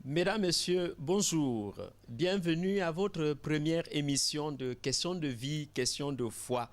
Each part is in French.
Mesdames, Messieurs, bonjour. Bienvenue à votre première émission de Questions de vie, questions de foi.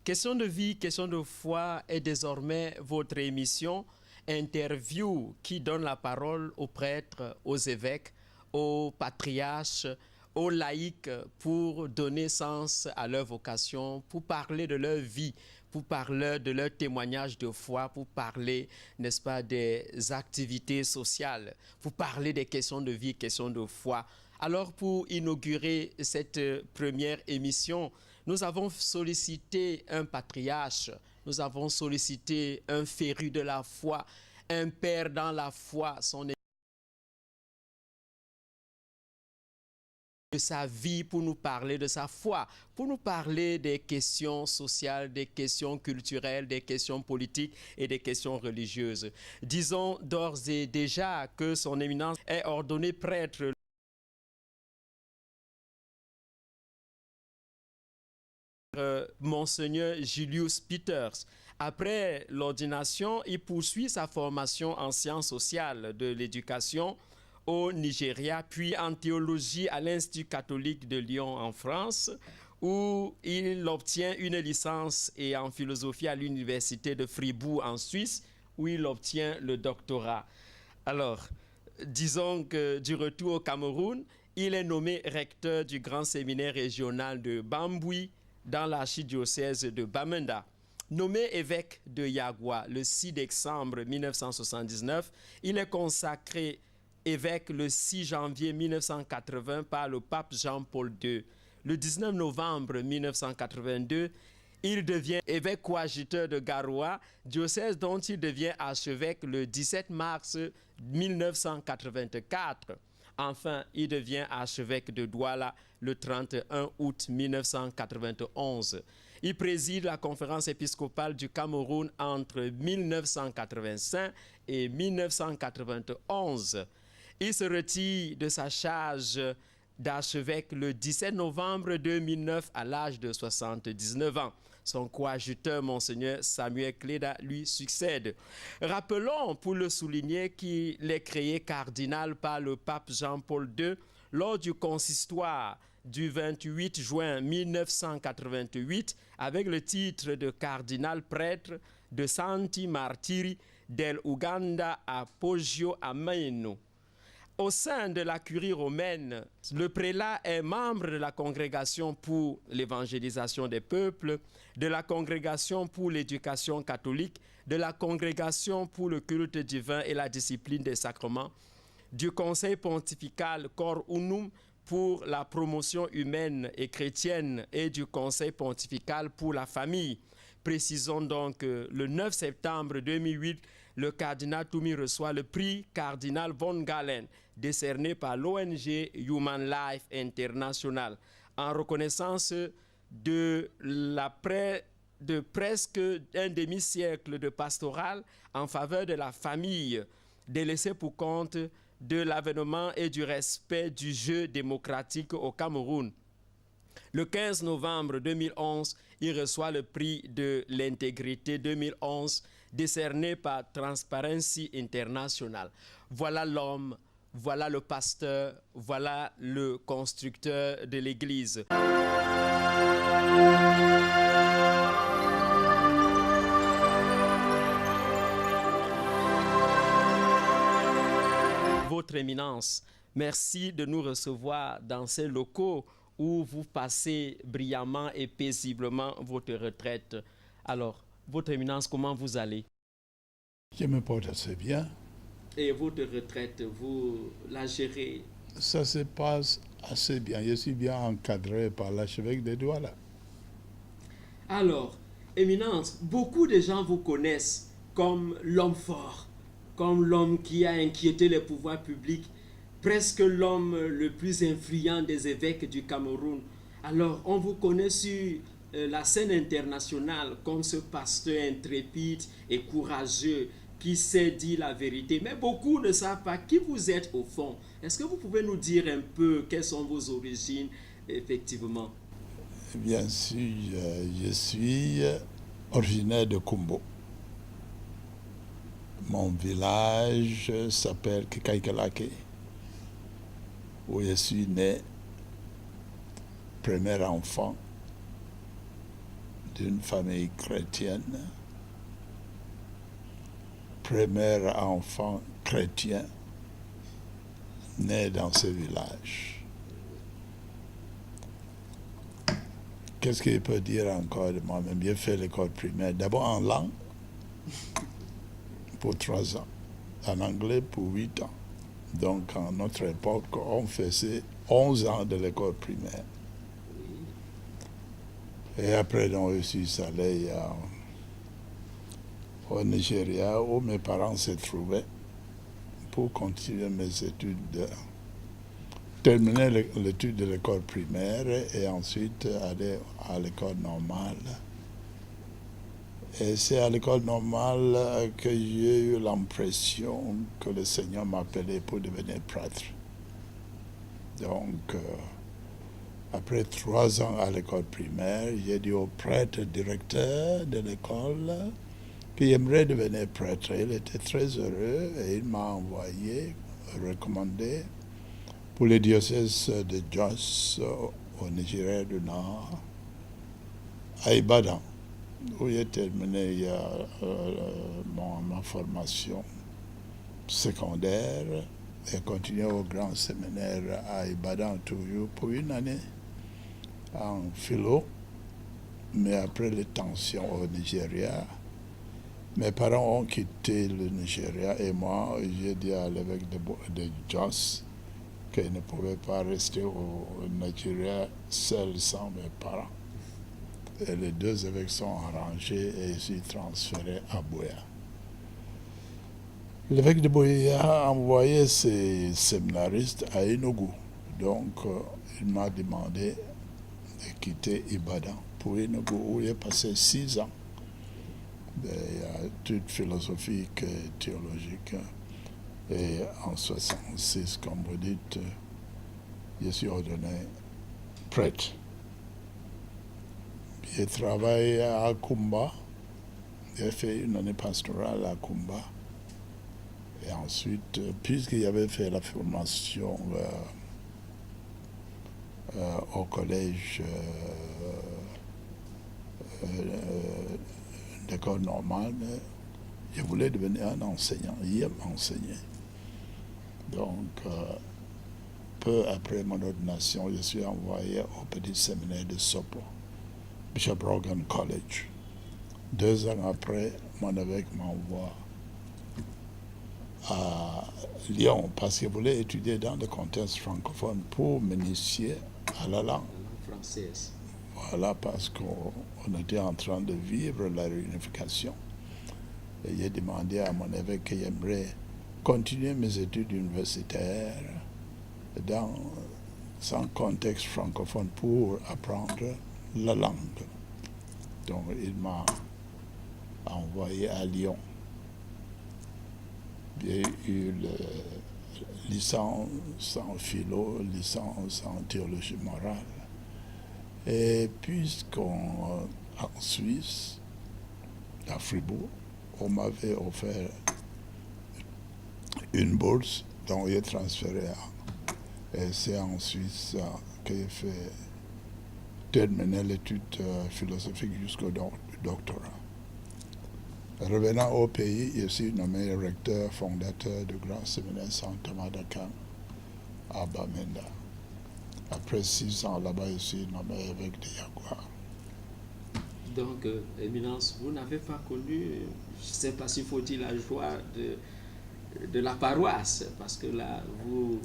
Questions de vie, questions de foi est désormais votre émission interview qui donne la parole aux prêtres, aux évêques, aux patriarches, aux laïcs pour donner sens à leur vocation, pour parler de leur vie, pour parler de leur témoignage de foi, pour parler, n'est-ce pas, des activités sociales, pour parler des questions de vie, questions de foi. Alors, pour inaugurer cette première émission, nous avons sollicité un patriarche, nous avons sollicité un féru de la foi, un père dans la foi, de sa vie pour nous parler de sa foi, pour nous parler des questions sociales, des questions culturelles, des questions politiques et des questions religieuses. Disons d'ores et déjà que son éminence est ordonné prêtre. Monseigneur Julius Peters. Après l'ordination, il poursuit sa formation en sciences sociales de l'éducation au Nigeria, puis en théologie à l'Institut catholique de Lyon en France, où il obtient une licence et en philosophie à l'Université de Fribourg en Suisse, où il obtient le doctorat. Alors, disons que du retour au Cameroun, il est nommé recteur du grand séminaire régional de Bambouy, dans l'archidiocèse de Bamenda. Nommé évêque de Yagua le 6 décembre 1979, il est consacré évêque le 6 janvier 1980 par le pape Jean-Paul II. Le 19 novembre 1982, il devient évêque coadjuteur de Garoua, diocèse dont il devient archevêque le 17 mars 1984. Enfin, il devient archevêque de Douala le 31 août 1991. Il préside la conférence épiscopale du Cameroun entre 1985 et 1991. Il se retire de sa charge d'archevêque le 17 novembre 2009 à l'âge de 79 ans. Son coadjuteur, Monseigneur Samuel Cléda, lui succède. Rappelons, pour le souligner, qu'il est créé cardinal par le pape Jean-Paul II lors du consistoire du 28 juin 1988 avec le titre de cardinal prêtre de Santi Martiri del Uganda a Poggio a Maino. Au sein de la curie romaine, le prélat est membre de la congrégation pour l'évangélisation des peuples, de la congrégation pour l'éducation catholique, de la congrégation pour le culte divin et la discipline des sacrements, du conseil pontifical Cor Unum pour la promotion humaine et chrétienne et du conseil pontifical pour la famille. Précisons donc que le 9 septembre 2008, le cardinal Toumi reçoit le prix cardinal von Galen, décerné par l'ONG Human Life International, en reconnaissance de presque un demi-siècle de pastoral en faveur de la famille, délaissée pour compte de l'avènement et du respect du jeu démocratique au Cameroun. Le 15 novembre 2011, il reçoit le prix de l'intégrité 2011 décerné par Transparency International. Voilà l'homme, voilà le pasteur, voilà le constructeur de l'Église. Votre Éminence, merci de nous recevoir dans ces locaux où vous passez brillamment et paisiblement votre retraite. Alors, Votre Éminence, comment vous allez? Je me porte assez bien. Et votre retraite, vous la gérez? Ça se passe assez bien. Je suis bien encadré par l'archevêque de Douala. Alors, Éminence, beaucoup de gens vous connaissent comme l'homme fort, comme l'homme qui a inquiété les pouvoirs publics, presque l'homme le plus influent des évêques du Cameroun. Alors, on vous connaît sur la scène internationale comme ce pasteur intrépide et courageux qui sait dire la vérité. Mais beaucoup ne savent pas qui vous êtes au fond. Est-ce que vous pouvez nous dire un peu quelles sont vos origines, effectivement? Bien sûr, je suis originaire de Kumbo. Mon village s'appelle Kikaikalake. où je suis né, premier enfant d'une famille chrétienne, premier enfant chrétien né dans ce village. Qu'est-ce qu'il peut dire encore de moi-même? J'ai fait l'école primaire, d'abord en langue, pour 3 ans, en anglais pour 8 ans. Donc, à notre époque, on faisait 11 ans de l'école primaire. Et après, donc, je suis allé au Nigeria, où mes parents se trouvaient, pour continuer mes études, terminer l'étude de l'école primaire et ensuite aller à l'école normale. Et c'est à l'école normale que j'ai eu l'impression que le Seigneur m'appelait pour devenir prêtre. Donc, après 3 ans à l'école primaire, j'ai dit au prêtre directeur de l'école qu'il aimerait devenir prêtre. Il était très heureux et il m'a envoyé, recommandé pour le diocèse de Jos au Nigeria du Nord, à Ibadan, où j'ai terminé ma formation secondaire et continué au grand séminaire à Ibadan toujours pour 1 année en philo. Mais après les tensions au Nigeria, mes parents ont quitté le Nigeria et moi, j'ai dit à l'évêque de Jos qu'ils ne pouvaient pas rester au Nigeria seul sans mes parents. Et les 2 évêques sont arrangés et je suis transféré à Boya. L'évêque de Boya a envoyé ses séminaristes à Enugu. Donc, il m'a demandé de quitter Ibadan pour Enugu, où j'ai passé 6 ans d'études philosophiques et théologiques. Et en 1966, comme vous dites, je suis ordonné prêtre. J'ai travaillé à Kumba. J'ai fait 1 année pastorale à Kumba. Et ensuite, puisqu'il avait fait la formation au collège d'école normale, je voulais devenir un enseignant. J'aime enseigner. Donc, peu après mon ordination, je suis envoyé au petit séminaire de Sopo, Bishop Rogan College. 2 ans après, mon évêque m'envoie à Lyon parce qu'il voulait étudier dans le contexte francophone pour m'initier à la langue française. Voilà, parce qu'on était en train de vivre la réunification. Et j'ai demandé à mon évêque qu'il aimerait continuer mes études universitaires dans un contexte francophone pour apprendre la langue. Donc, il m'a envoyé à Lyon. J'ai eu licence en philo, licence en théologie morale. Et puisqu'en Suisse, à Fribourg, on m'avait offert une bourse, donc j'ai transféré. Et c'est en Suisse que j'ai fait terminer l'étude philosophique jusqu'au doctorat. Revenant au pays, je suis nommé recteur fondateur du grand séminaire Saint Thomas d'Aquin à Bamenda. Après 6 ans là-bas, je suis nommé évêque de Yaguar. Donc, Éminence, vous n'avez pas connu, je ne sais pas s'il faut dire la joie de la paroisse, parce que là, vous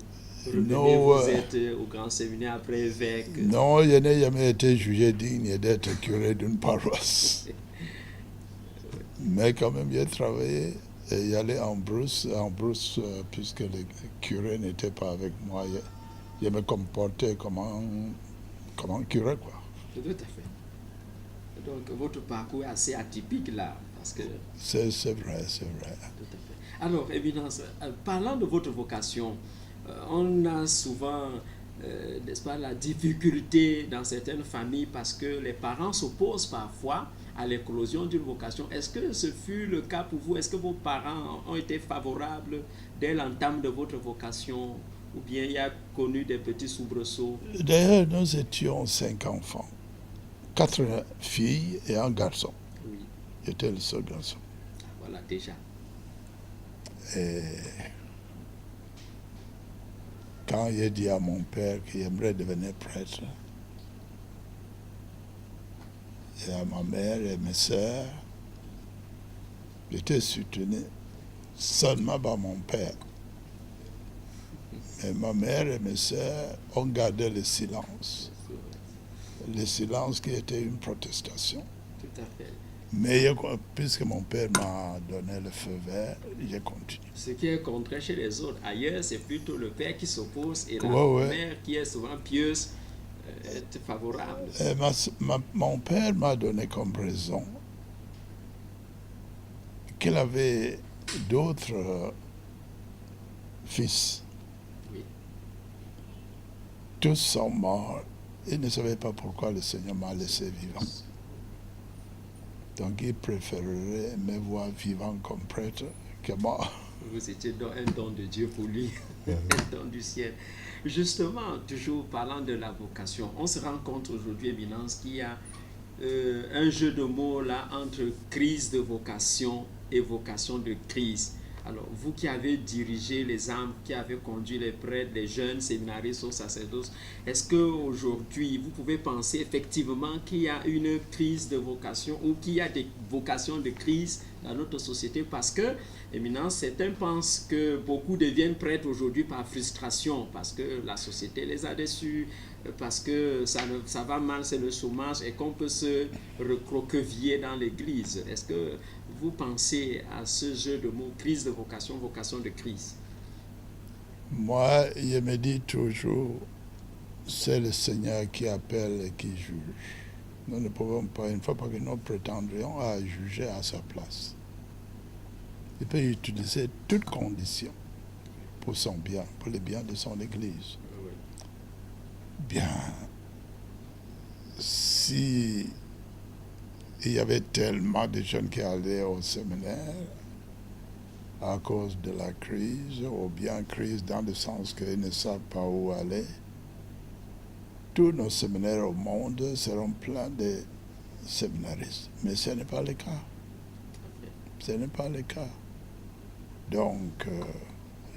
revenez, vous êtes au grand séminaire après évêque. Non, je n'ai jamais été jugé digne d'être curé d'une paroisse. Mais quand même, j'ai travaillé et y aller en brousse, puisque le curé n'était pas avec moi. Je me comportais comme un curé, quoi. Tout à fait. Donc, votre parcours est assez atypique là, parce que... C'est vrai, c'est vrai. Tout à fait. Alors, Éminence, parlant de votre vocation, on a souvent, n'est-ce pas, la difficulté dans certaines familles parce que les parents s'opposent parfois à l'éclosion d'une vocation. Est-ce que ce fut le cas pour vous? Est-ce que vos parents ont été favorables dès l'entame de votre vocation ou bien il a connu des petits soubresauts? D'ailleurs, nous étions 5 enfants, 4 filles et un garçon. Oui, J'étais le seul garçon. voilà déjà. Et quand j'ai dit à mon père qu'il aimerait devenir prêtre, et à ma mère et mes sœurs, j'étais soutenu seulement par mon père. Mais ma mère et mes sœurs ont gardé le silence. Le silence qui était une protestation. Tout à fait. Mais puisque mon père m'a donné le feu vert, j'ai continué. Ce qui est contraire chez les autres. Ailleurs, c'est plutôt le père qui s'oppose et la Ouais. mère qui est souvent pieuse est favorable. Et mon père m'a donné comme raison qu'il avait d'autres fils. Oui. Tous sont morts. Il ne savait pas pourquoi le Seigneur m'a laissé vivant. Donc il préférerait me voir vivant comme prêtre que mort. Vous étiez un don de Dieu pour lui, un don du ciel. Justement, toujours parlant de la vocation, on se rend compte aujourd'hui, Éminence, qu'il y a un jeu de mots là entre crise de vocation et vocation de crise. Alors, vous qui avez dirigé les âmes, qui avez conduit les prêtres, les jeunes séminaristes au sacerdoce, est-ce qu'aujourd'hui, vous pouvez penser effectivement qu'il y a une crise de vocation ou qu'il y a des vocations de crise dans notre société? Parce que, Éminence, certains pensent que beaucoup deviennent prêtres aujourd'hui par frustration, parce que la société les a déçus, parce que ça va mal, c'est le chômage, et qu'on peut se recroqueviller dans l'église. Est-ce que vous pensez à ce jeu de mots, crise de vocation, vocation de crise? Moi, je me dis toujours, c'est le Seigneur qui appelle et qui juge. Nous ne pouvons pas, il ne faut pas que nous prétendrions à juger à sa place. Il peut utiliser toutes conditions pour son bien, pour le bien de son Église. Oui. Bien, si il y avait tellement de jeunes qui allaient au séminaire à cause de la crise, ou bien crise dans le sens qu'ils ne savent pas où aller, tous nos séminaires au monde seront pleins de séminaristes. Mais ce n'est pas le cas. Ce n'est pas le cas. Donc,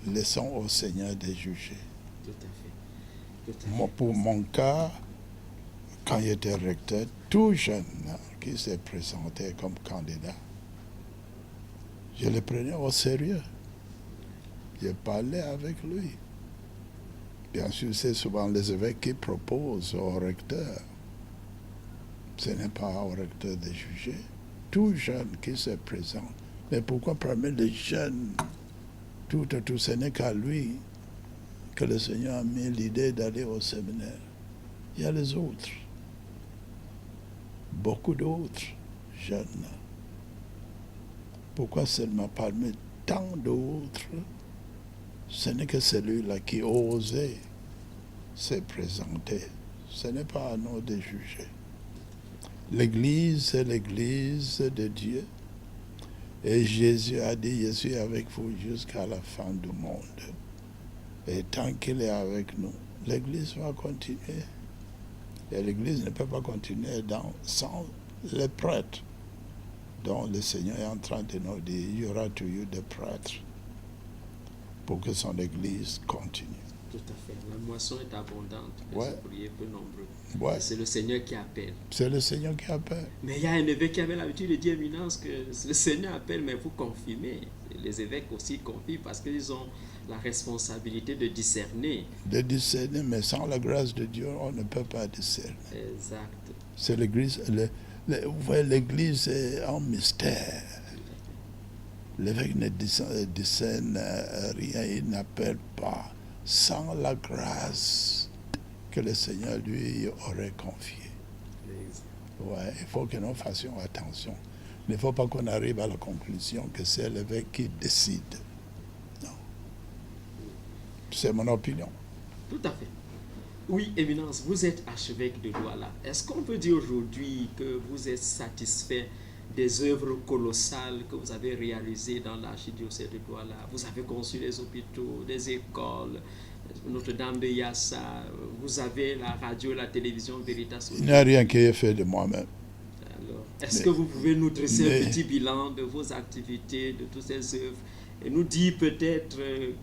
laissons au Seigneur de juger. Tout à fait. Tout à fait. Moi, pour mon cas, quand j'étais recteur, tout jeune qui s'est présenté comme candidat, je le prenais au sérieux. Je parlais avec lui. Bien sûr, c'est souvent les évêques qui proposent au recteur. Ce n'est pas au recteur de juger. Tout jeune qui se présente. Mais pourquoi parmi les jeunes, tout, ce n'est qu'à lui que le Seigneur a mis l'idée d'aller au séminaire. Il y a les autres. Beaucoup d'autres jeunes. Pourquoi seulement parmi tant d'autres, ce n'est que celui-là qui osait se présenter. Ce n'est pas à nous de juger. L'Église, c'est l'Église de Dieu. Et Jésus a dit, je suis avec vous jusqu'à la fin du monde. Et tant qu'il est avec nous, l'Église va continuer. Et l'Église ne peut pas continuer sans les prêtres. Donc le Seigneur est en train de nous dire, il y aura toujours des prêtres pour que son Église continue. Tout à fait. La moisson est abondante, mais Ouais. les ouvriers peu nombreux. Ouais. C'est le Seigneur qui appelle. C'est le Seigneur qui appelle. Mais il y a un évêque qui avait l'habitude de dire, Éminence, que le Seigneur appelle, mais vous confirmez. Les évêques aussi confirment parce qu'ils ont la responsabilité de discerner. De discerner, mais sans la grâce de Dieu, on ne peut pas discerner. Exact. C'est l'Église. Vous voyez, l'Église est un mystère. L'évêque ne discerne rien, il n'appelle pas sans la grâce que le Seigneur lui aurait confiée. Ouais, il faut que nous fassions attention. Il ne faut pas qu'on arrive à la conclusion que c'est l'évêque qui décide. Non. C'est mon opinion. Tout à fait. Oui, Éminence, vous êtes archevêque de Douala. Est-ce qu'on peut dire aujourd'hui que vous êtes satisfait des œuvres colossales que vous avez réalisées dans l'archidiocèse de Douala? Vous avez conçu des hôpitaux, des écoles, Notre-Dame de Yassa, vous avez la radio, la télévision Veritas. Il n'y a rien qui est fait de moi-même. Alors, est-ce que vous pouvez nous dresser un petit bilan de vos activités, de toutes ces œuvres, et nous dire peut-être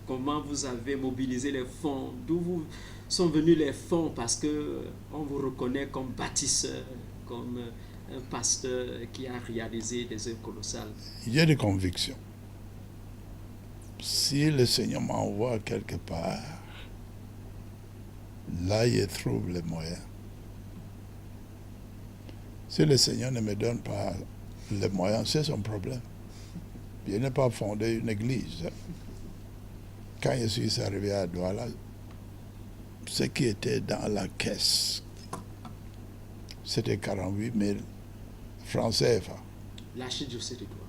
comment vous avez mobilisé les fonds, d'où vous sont venus les fonds, parce que on vous reconnaît comme bâtisseur, comme un pasteur qui a réalisé des œuvres colossales. J'ai des convictions. Si le Seigneur m'envoie quelque part, là il trouve les moyens. Si le Seigneur ne me donne pas les moyens, c'est son problème. Je n'ai pas fondé une église. Quand je suis arrivé à Douala, ce qui était dans la caisse, c'était 48 000 francs CFA. L'archidiocèse de Douala.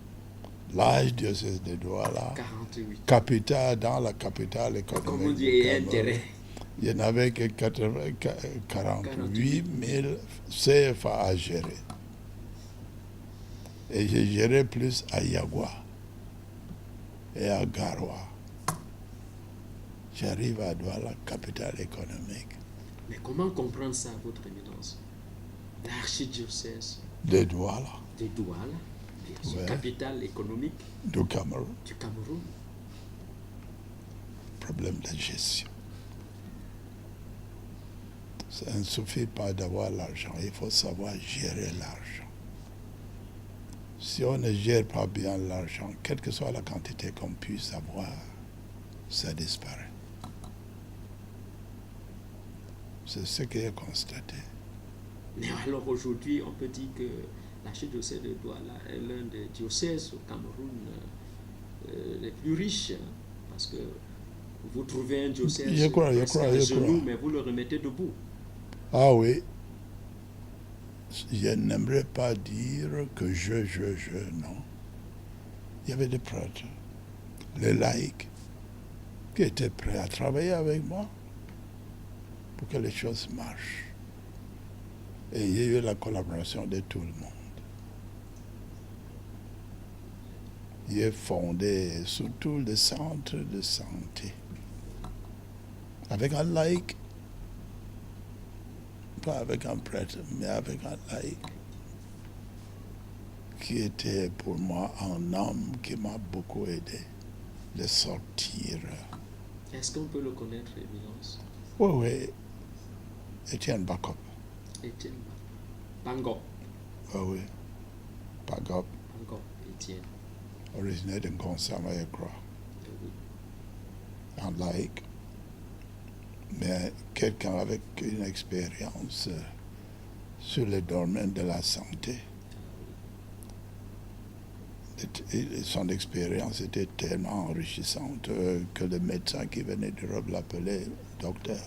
L'archidiocèse de Douala, 48. capitale dans la capitale économique. Comme on dit, et intérêt. Il n'y en avait que 48 000 CFA à gérer. Et j'ai géré plus à Yagua et à Garoua. J'arrive à Douala, capitale économique. Mais comment comprendre ça, votre éminence? L'archidiocèse De Douala. de Douala, bien sûr, Ouais. capitale économique Du Cameroun. du Cameroun. Problème de gestion. Ça ne suffit pas d'avoir l'argent, il faut savoir gérer l'argent. Si on ne gère pas bien l'argent, quelle que soit la quantité qu'on puisse avoir, ça disparaît. C'est ce que j'ai constaté. Mais alors aujourd'hui, on peut dire que l'archidiocèse de Douala est l'un des diocèses au Cameroun les plus riches, hein, parce que vous trouvez un diocèse Je crois. mais vous le remettez debout. Ah oui, je n'aimerais pas dire que non. Il y avait des prêtres, les laïcs, qui étaient prêts à travailler avec moi pour que les choses marchent. Et il y a eu la collaboration de tout le monde. J'ai fondé surtout le centre de santé avec un laïc. Pas avec un prêtre, mais avec un laïc, qui était pour moi un homme qui m'a beaucoup aidé de sortir. Est-ce qu'on peut le connaître, Éminence? Oui, Étienne Bakop. Étienne Bangop. Oui, Bakop, Bangop, Étienne. originaire de Gonsama, je crois. Oui. Un laïc, mais quelqu'un avec une expérience sur le domaine de la santé. Et son expérience était tellement enrichissante que le médecin qui venait d'Europe l'appelait docteur.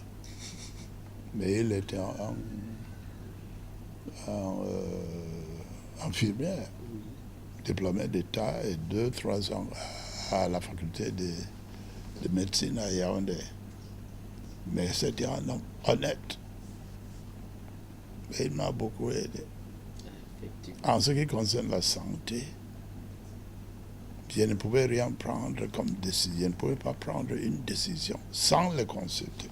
Mais il était infirmière, diplômé d'État et 2-3 ans à la faculté de médecine à Yaoundé. Mais c'était un homme honnête. Et il m'a beaucoup aidé. En ce qui concerne la santé, je ne pouvais rien prendre comme décision. Je ne pouvais pas prendre une décision sans le consulter.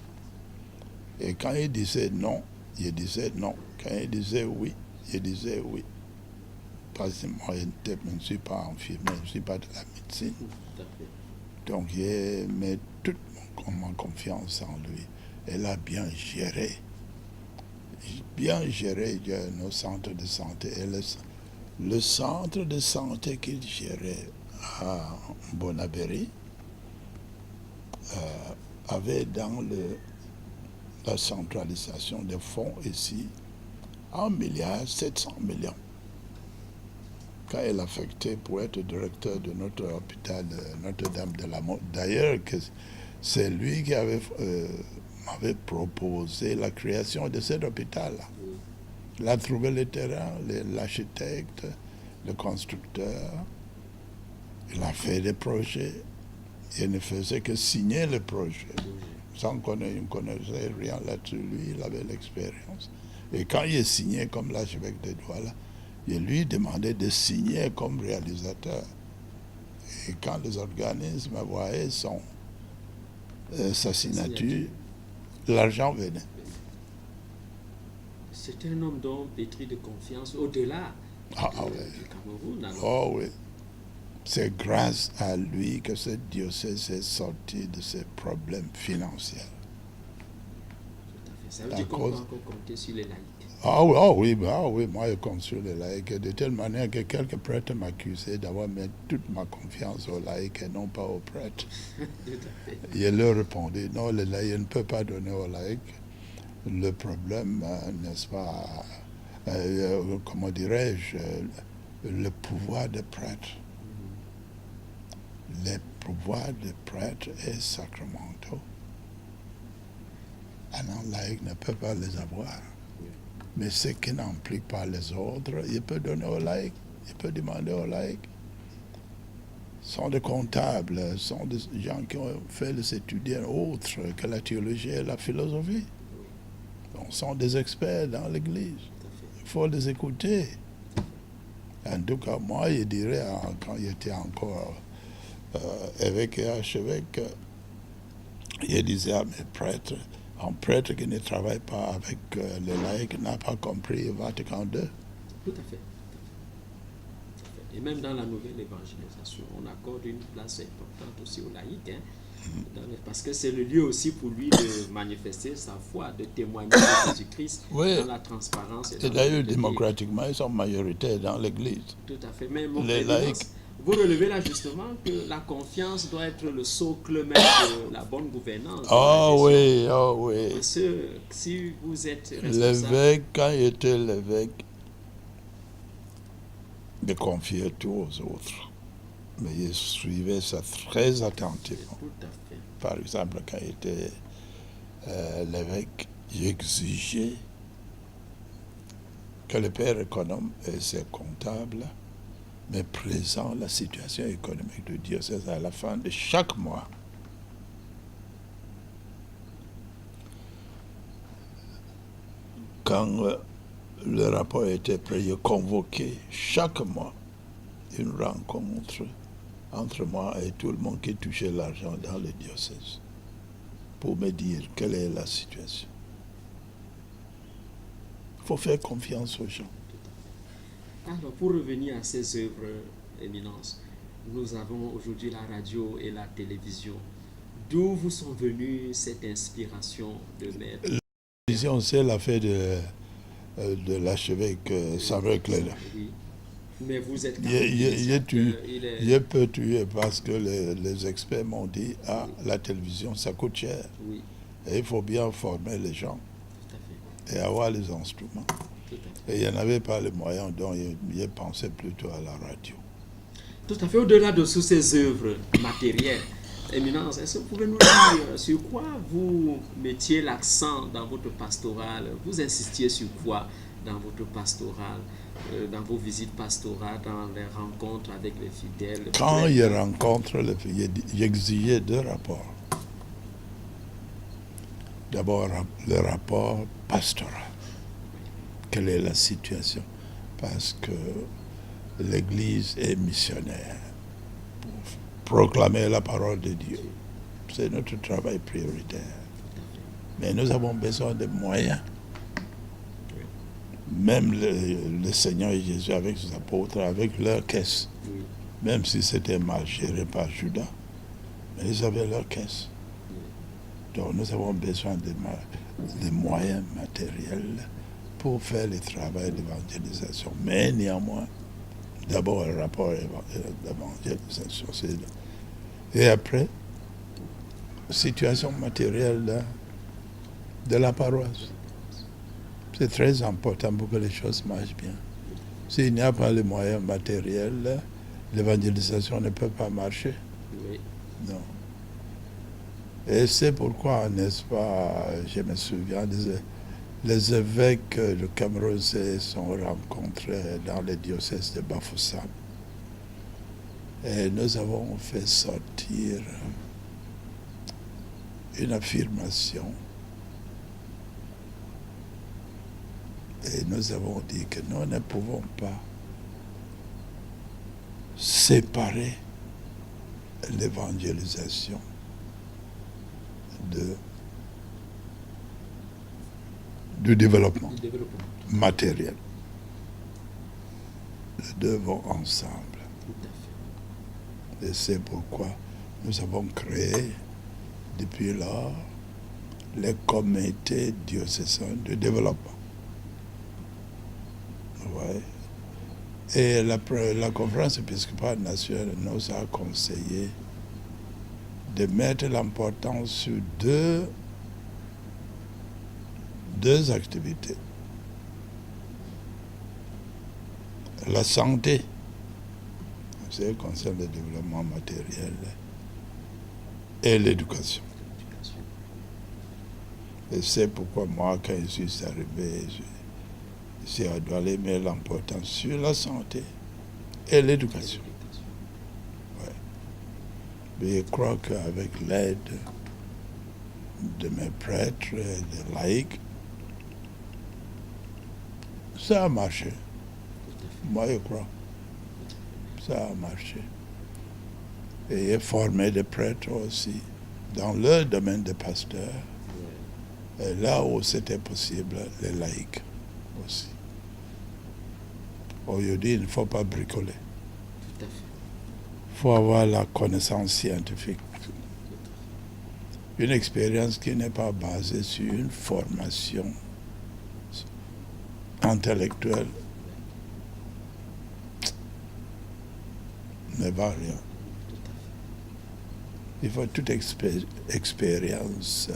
Et quand il disait non, je disais non. Quand il disait oui, je disais oui. Parce que moi, je ne suis pas infirmier, je ne suis pas de la médecine. Donc, j'ai mis toute ma confiance en lui. Elle a bien géré nos centres de santé. Et le centre de santé qu'il gérait à Bonabéry avait dans la centralisation des fonds ici 1,7 milliard quand elle affectait pour être directeur de notre hôpital Notre-Dame de la Mort. D'ailleurs, c'est lui qui m'avait proposé la création de cet hôpital-là. Il a trouvé le terrain, l'architecte, le constructeur. Il a fait des projets. Il ne faisait que signer le projet. Sans connaître, il ne connaissait rien là-dessus. Lui, il avait l'expérience. Et quand il est signé comme l'archevêque de Douala, il lui demandait de signer comme réalisateur. Et quand les organismes voyaient sa signature, l'argent venait. C'est un homme d'homme pétri de confiance au-delà du Cameroun. Alors. Oh oui. C'est grâce à lui que ce diocèse est sorti de ses problèmes financiers. Tout à fait. Ça veut dire qu'on peut encore compter sur les laïcs. Ah oui, moi je compte sur les laïcs de telle manière que quelques prêtres m'accusaient d'avoir mis toute ma confiance aux laïcs et non pas aux prêtres. Je leur répondais, non, les laïcs ne peuvent pas donner aux laïcs. Le problème, n'est-ce pas, comment dirais-je, le pouvoir des prêtres. Les pouvoirs des prêtres est sacramentaux. Un laïc ne peut pas les avoir. Mais ce qui n'implique pas les autres, il peut donner aux laïcs, il peut demander aux laïcs. Ce sont des comptables, ce sont des gens qui ont fait des études autres que la théologie et la philosophie. Donc, ce sont des experts dans l'Église. Il faut les écouter. En tout cas, moi, je dirais, quand j'étais encore évêque et archevêque, je disais à mes prêtres, un prêtre qui ne travaille pas avec les laïcs n'a pas compris Vatican II. Tout à fait. Et même dans la nouvelle évangélisation, on accorde une place importante aussi aux laïcs, parce que c'est le lieu aussi pour lui de manifester sa foi, de témoigner de Jésus-Christ dans la transparence. Et d'ailleurs, démocratiquement, ils sont majoritaires dans l'Église. Tout à fait. Mais mon les laïcs. Vous relevez là justement que la confiance doit être le socle même de la bonne gouvernance. Oh oui. Parce que si vous êtes responsable... L'évêque, quand il était l'évêque, il confiait tout aux autres. Mais il suivait ça très attentivement. Tout à fait. Par exemple, quand il était l'évêque, il exigeait que le père économe et ses comptables mais présent la situation économique du diocèse à la fin de chaque mois. Quand le rapport était prêt, il convoquait chaque mois une rencontre entre moi et tout le monde qui touchait l'argent dans le diocèse pour me dire quelle est la situation. Il faut faire confiance aux gens. Alors, pour revenir à ces œuvres, Éminence, nous avons aujourd'hui la radio et la télévision. D'où vous sont venues cette inspiration de mettre... La télévision, c'est l'affaire de l'archevêque Samuel Cléla. Oui. Mais vous êtes... Je peux tuer parce que les experts m'ont dit, la télévision, ça coûte cher. Oui. Et il faut bien former les gens. Tout à fait. Et avoir les instruments. Et il n'y en avait pas les moyens, donc je pensais plutôt à la radio. Tout à fait. Au-delà de toutes ces œuvres matérielles, Éminence, est-ce que vous pouvez nous dire sur quoi vous mettiez l'accent dans votre pastoral? Vous insistiez sur quoi dans votre pastoral, dans vos visites pastorales, dans les rencontres avec les fidèles? Quand je rencontre les fidèles, j'exigeais deux rapports. D'abord, le rapport pastoral. Quelle est la situation? Parce que l'Église est missionnaire pour proclamer la parole de Dieu. C'est notre travail prioritaire. Mais nous avons besoin de moyens. Même le Seigneur Jésus avec ses apôtres, avec leur caisse, même si c'était mal géré par Judas, mais ils avaient leur caisse. Donc nous avons besoin de moyens matériels pour faire le travail d'évangélisation. Mais néanmoins, d'abord le rapport d'évangélisation. Et après, situation matérielle de la paroisse. C'est très important pour que les choses marchent bien. S'il n'y a pas les moyens matériels, l'évangélisation ne peut pas marcher. Oui. Non. Et c'est pourquoi, n'est-ce pas, je me souviens, les évêques de Cameroun se sont rencontrés dans le diocèse de Bafoussam. Et nous avons fait sortir une affirmation. Et nous avons dit que nous ne pouvons pas séparer l'évangélisation de du développement du développement. matériel. Les deux vont ensemble. Tout à fait. Et c'est pourquoi nous avons créé, depuis lors, les comités diocésains de développement. Ouais. Et la conférence épiscopale nationale nous a conseillé de mettre l'importance sur deux activités. La santé, c'est concerne le développement matériel, et l'éducation. Et c'est pourquoi moi, quand je suis arrivé, j'ai dû mettre l'importance sur la santé et l'éducation. Ouais. Mais je crois qu'avec l'aide de mes prêtres et des laïcs, ça a marché. Moi, je crois. Ça a marché. Et j'ai formé des prêtres aussi dans leur domaine de pasteur. Et là où c'était possible, les laïcs aussi. Aujourd'hui, il ne faut pas bricoler. Tout à fait. Il faut avoir la connaissance scientifique. Une expérience qui n'est pas basée sur une formation intellectuelle ne va rien. Il faut toute expérience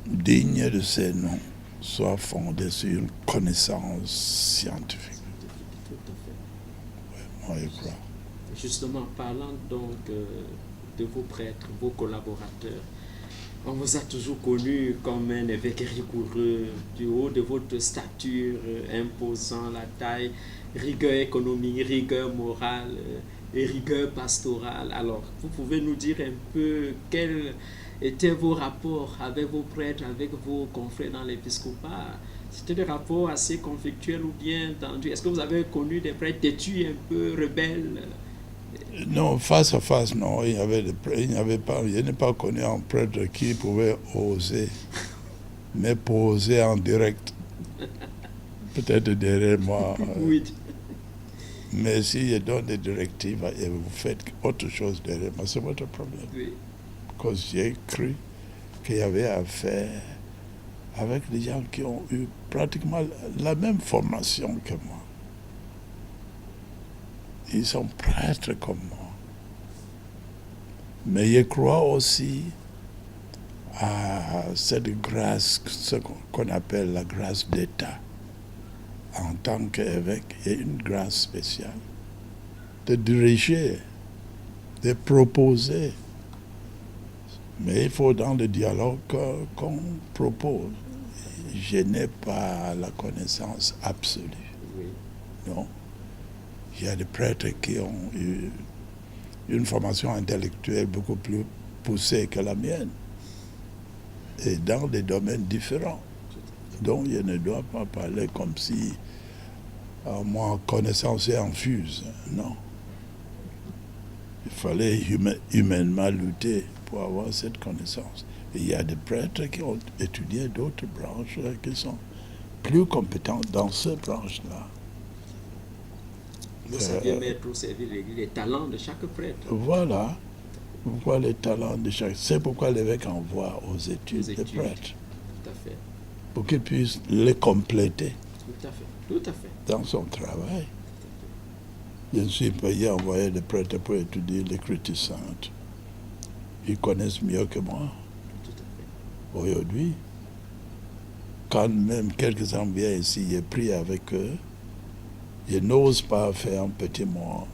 digne de ces noms soit fondée sur une connaissance scientifique. Tout à fait. Ouais, moi, je crois. Justement, parlant donc de vos prêtres, vos collaborateurs, on vous a toujours connu comme un évêque rigoureux, du haut de votre stature, imposant la taille, rigueur économique, rigueur morale et rigueur pastorale. Alors, vous pouvez nous dire un peu quels étaient vos rapports avec vos prêtres, avec vos confrères dans l'épiscopat? C'était des rapports assez conflictuels ou bien tendus? Est-ce que vous avez connu des prêtres têtus, un peu rebelles? Non, face à face, non, il n'y avait pas, je n'ai pas connu un prêtre qui pouvait oser, mais poser en direct, peut-être derrière moi. Oui. Mais si je donne des directives et vous faites autre chose derrière moi, c'est votre problème. Oui. Parce que j'ai cru qu'il y avait affaire avec des gens qui ont eu pratiquement la même formation que moi. Ils sont prêtres comme moi. Mais je crois aussi à cette grâce, ce qu'on appelle la grâce d'État. En tant qu'évêque, il y a une grâce spéciale de diriger, de proposer. Mais il faut dans le dialogue qu'on propose. Je n'ai pas la connaissance absolue. Oui. Non. Il y a des prêtres qui ont eu une formation intellectuelle beaucoup plus poussée que la mienne. Et dans des domaines différents. Donc je ne dois pas parler comme si moi, connaissance est infuse. Non. Il fallait humainement lutter pour avoir cette connaissance. Et il y a des prêtres qui ont étudié d'autres branches qui sont plus compétents dans ces branches-là. Vous saviez mettre au service de l'Église les talents de chaque prêtre. Voilà. Pourquoi les talents de chaque. C'est pourquoi l'évêque envoie aux études des prêtres. Tout à fait. Pour qu'ils puissent les compléter. Tout à fait. Tout à fait. Dans son travail. Je ne suis pas y envoyer des prêtres pour étudier l'Écriture sainte. Ils connaissent mieux que moi. Tout à fait. Aujourd'hui, quand même quelques ans viennent ici, j'ai pris avec eux, je n'ose pas faire un petit mot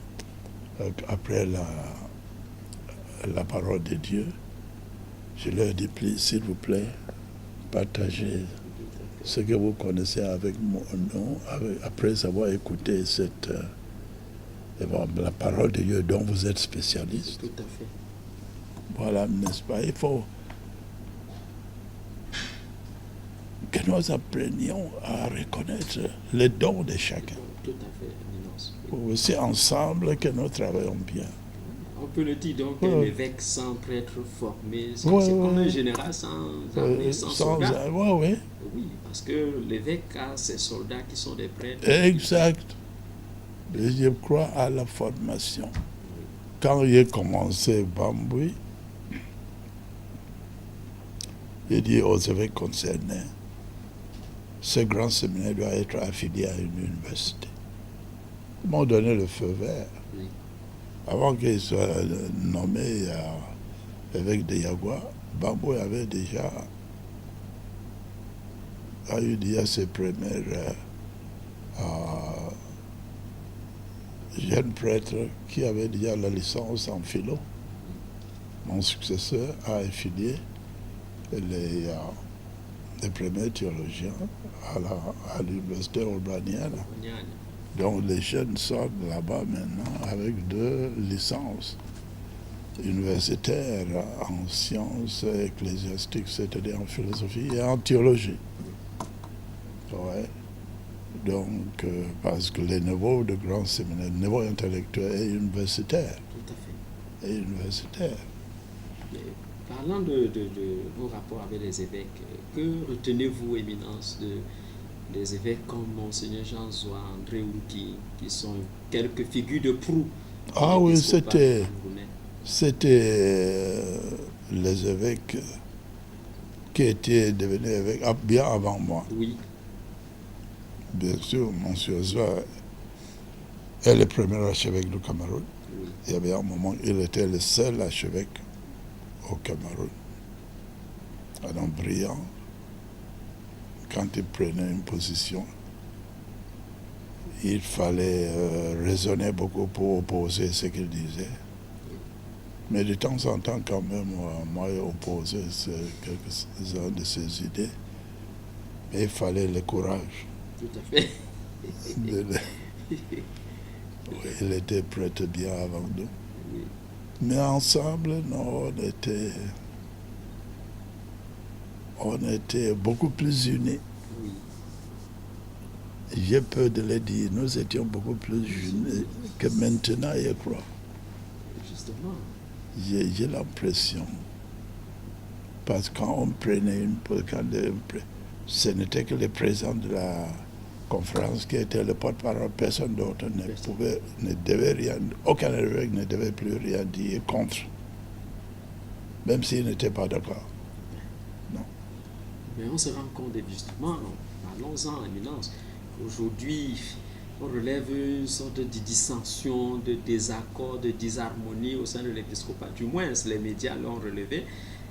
après la parole de Dieu. Je leur dis, s'il vous plaît, partagez ce que vous connaissez avec mon nom, après avoir écouté la parole de Dieu dont vous êtes spécialiste. Tout à fait. Voilà, n'est-ce pas? Il faut que nous apprenions à reconnaître les dons de chacun. Tout à fait, Éminence. C'est ensemble que nous travaillons bien. On peut le dire, donc Ouais. un évêque sans prêtre formé, c'est Ouais, comme ouais. un général sans armée, sans soldats. Oui. Oui, parce que l'évêque a ses soldats qui sont des prêtres. Exact. Et je crois à la formation. Quand j'ai commencé Bambouy, j'ai dit aux évêques concernés, ce grand séminaire doit être affilié à une université. Ils m'ont donné le feu vert. Oui. Avant qu'il soit nommé évêque de Yagua, Bambouy avait déjà eu déjà ses premières jeunes prêtres qui avaient déjà la licence en philo. Mon successeur a affilié les premiers théologiens à l'université urbanienne. Donc les jeunes sortent là-bas maintenant avec 2 licences universitaires en sciences ecclésiastiques, c'est-à-dire en philosophie et en théologie. Ouais. Donc, parce que les niveaux de grands séminaires, le niveau intellectuel et universitaire. Tout à fait. Et universitaire. Mais parlant de vos rapports avec les évêques, que retenez-vous, Éminence, des évêques comme Monseigneur Jean-Zois, André Ouki, qui sont quelques figures de proue? Ah oui, c'était les évêques qui étaient devenus évêques bien avant moi. Oui. Bien sûr, Monsieur Zoa est le premier archevêque du Cameroun. Oui. Il y avait un moment, il était le seul archevêque au Cameroun. Alors brillant, quand il prenait une position, il fallait raisonner beaucoup pour opposer ce qu'il disait. Mais de temps en temps, quand même, moi, j'ai opposé quelques-uns de ses idées. Mais il fallait le courage. Tout à fait. Oui, il était prêtre bien avant nous. Oui. Mais ensemble, non, on était beaucoup plus unis. Oui. J'ai peur de le dire, nous étions beaucoup plus unis que maintenant, je crois. Justement. J'ai l'impression. Parce que quand on prenait ce n'était que le président de la conférence qui était le porte-parole, personne d'autre ne devait rien, aucun évêque ne devait plus rien dire contre, même s'il n'était pas d'accord. Non. Mais on se rend compte, justement, parlons-en, Éminence, aujourd'hui, on relève une sorte de dissension, de désaccord, de disharmonie au sein de l'épiscopat. Du moins, les médias l'ont relevé.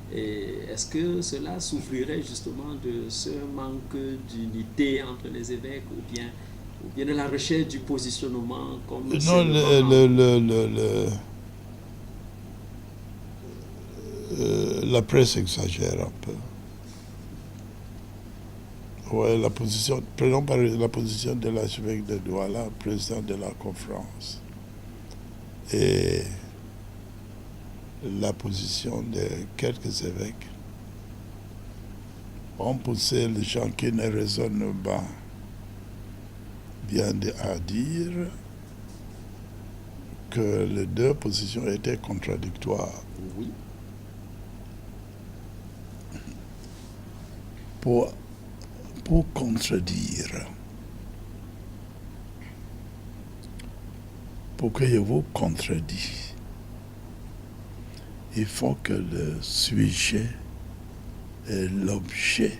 Est-ce que cela souffrirait justement de ce manque d'unité entre les évêques ou bien de la recherche du positionnement comme non, la presse exagère un peu. Ouais, prenons par la position de l'archevêque de Douala, président de la conférence. Et la position de quelques évêques ont poussé les gens qui ne raisonnent pas bien à dire que les 2 positions étaient contradictoires. Oui. Pour contredire, pour que je vous contredise, il faut que le sujet et l'objet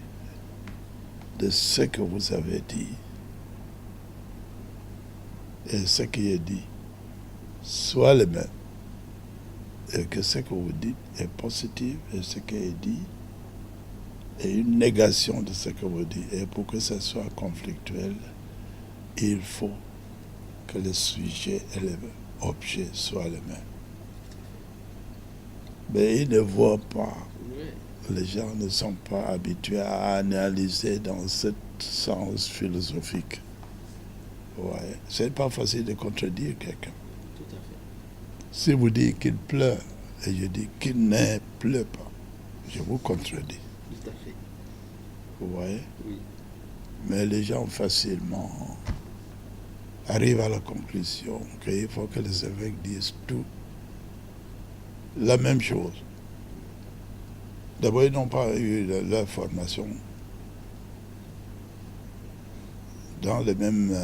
de ce que vous avez dit et ce qui est dit soient les mêmes. Et que ce que vous dites est positif et ce qui est dit est une négation de ce que vous dites. Et pour que ce soit conflictuel, il faut que le sujet et l'objet soient les mêmes. Mais ils ne voient pas. Les gens ne sont pas habitués à analyser dans ce sens philosophique. Ouais. C'est pas facile de contredire quelqu'un. Tout à fait. Si vous dites qu'il pleure, et je dis qu'il ne pleut pas, je vous contredis. Tout à fait. Vous voyez? Oui. Mais les gens facilement arrivent à la conclusion qu'il faut que les évêques disent tout la même chose. D'abord, ils n'ont pas eu leur formation dans les mêmes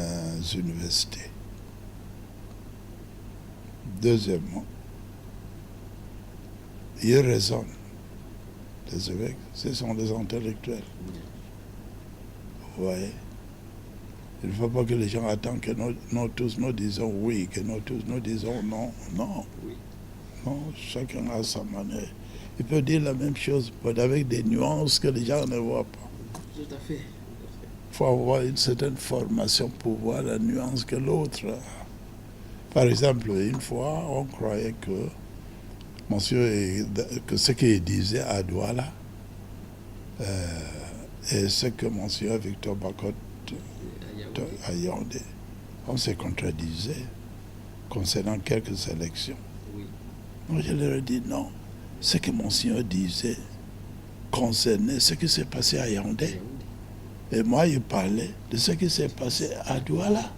universités. Deuxièmement, ils raisonnent. Les évêques, ce sont des intellectuels. Vous voyez? Il ne faut pas que les gens attendent que nous tous nous disons oui, que nous tous nous disons non. Non. Oui. Non, chacun a sa manière. Il peut dire la même chose, mais avec des nuances que les gens ne voient pas. Tout à fait. Il faut avoir une certaine formation pour voir la nuance que l'autre a. Par exemple, une fois, on croyait que que ce qu'il disait à Douala et ce que monsieur Victor Bakot à Yaoundé, on se contredisait concernant quelques élections. Oui. Moi, je leur ai dit non. Ce que monsieur disait concernait ce qui s'est passé à Yaoundé. Et moi, il parlait de ce qui s'est passé à Douala.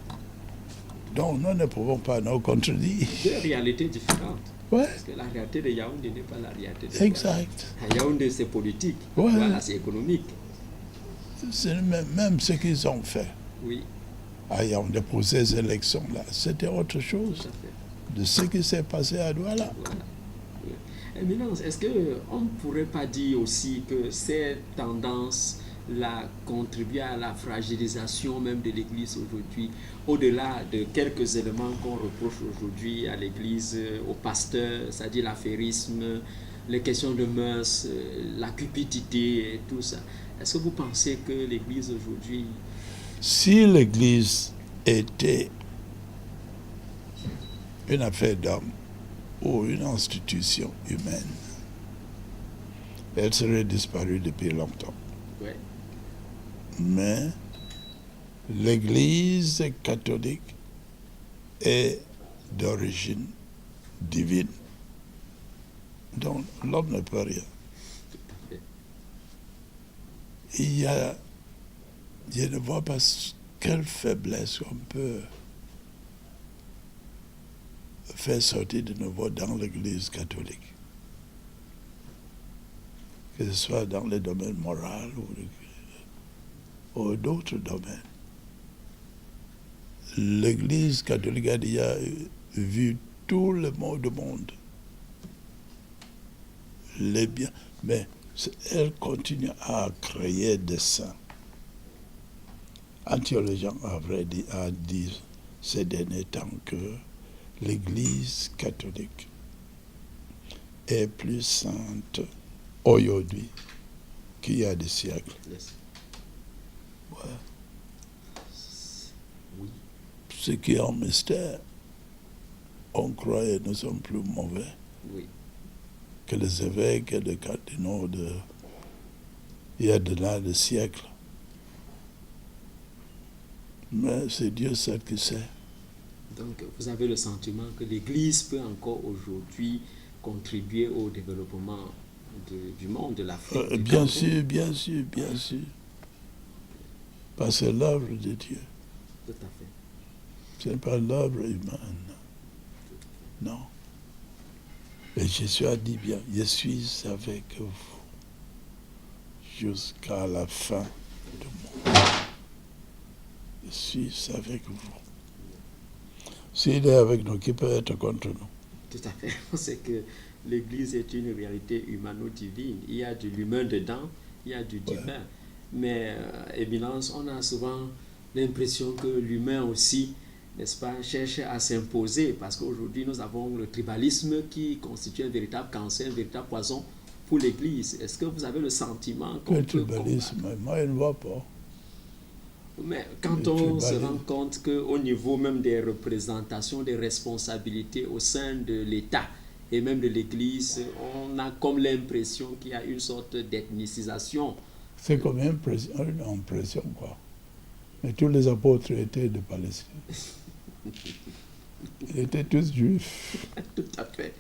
Donc, nous ne pouvons pas nous contredire. Deux réalités différentes. Ouais. Parce que la réalité de Yaoundé n'est pas la réalité de Exact. Douala. À Yaoundé, c'est politique. Ouais. Douala, c'est économique. C'est même ce qu'ils ont fait. Oui. À Yaoundé pour ces élections-là, c'était autre chose de ce qui s'est passé à Douala. Voilà. Éminence, est-ce qu'on ne pourrait pas dire aussi que ces tendances-là contribuent à la fragilisation même de l'Église aujourd'hui, au-delà de quelques éléments qu'on reproche aujourd'hui à l'Église, au pasteur, c'est-à-dire l'affairisme, les questions de mœurs, la cupidité et tout ça. Est-ce que vous pensez que l'Église aujourd'hui... Si l'Église était une affaire d'homme ou une institution humaine, elle serait disparue depuis longtemps. Oui. Mais l'Église catholique est d'origine divine. Donc l'homme ne peut rien. Je ne vois pas quelle faiblesse on peut faire sortir de nouveau dans l'Église catholique. Que ce soit dans le domaine moral ou d'autres domaines. L'Église catholique a déjà vu tout le monde. Les biens, mais elle continue à créer des saints. Un théologien a dit ces derniers temps que l'Église catholique est plus sainte aujourd'hui qu'il y a des siècles. Yes. Ouais. Oui. Ce qui est un mystère. On croyait que nous sommes plus mauvais Oui. que les évêques et les cardinaux il y a de là des siècles. Mais c'est Dieu seul qui sait. Donc, vous avez le sentiment que l'Église peut encore aujourd'hui contribuer au développement du monde, de l'Afrique. Bien sûr. Parce que c'est l'œuvre de Dieu. Tout à fait. Ce n'est pas l'œuvre humaine. Non. Et Jésus a dit bien, je suis avec vous jusqu'à la fin du monde. Je suis avec vous. S'il est avec nous, qui peut être contre nous? Tout à fait. C'est que l'Église est une réalité humano-divine. Il y a de l'humain dedans, il y a du divin. Ouais. Mais, Éminence, on a souvent l'impression que l'humain aussi, n'est-ce pas, cherche à s'imposer, parce qu'aujourd'hui, nous avons le tribalisme qui constitue un véritable cancer, un véritable poison pour l'Église. Est-ce que vous avez le sentiment qu'on peut tribalisme, moi, je ne vois pas. Mais quand on se rend compte qu'au niveau même des représentations, des responsabilités au sein de l'État et même de l'Église, on a comme l'impression qu'il y a une sorte d'ethnicisation. C'est comme une impression, quoi. Mais tous les apôtres étaient de Palestine. Ils étaient tous juifs. Tout à fait.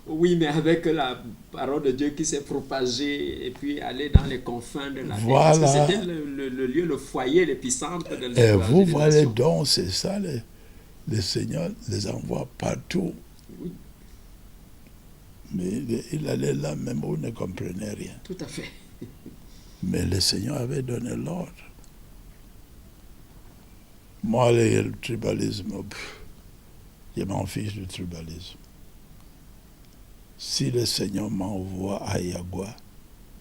Oui, mais avec la parole de Dieu qui s'est propagée et puis aller dans les confins de la vie. Voilà. Parce que c'était le lieu, le foyer, l'épicentre de l'évangélisation. Et vous voyez donc, c'est ça, le Seigneur les envoie partout. Oui. Mais il allait là même où il ne comprenait rien. Tout à fait. Mais le Seigneur avait donné l'ordre. Moi, le tribalisme, je m'en fiche du tribalisme. Si le Seigneur m'envoie à Yagua,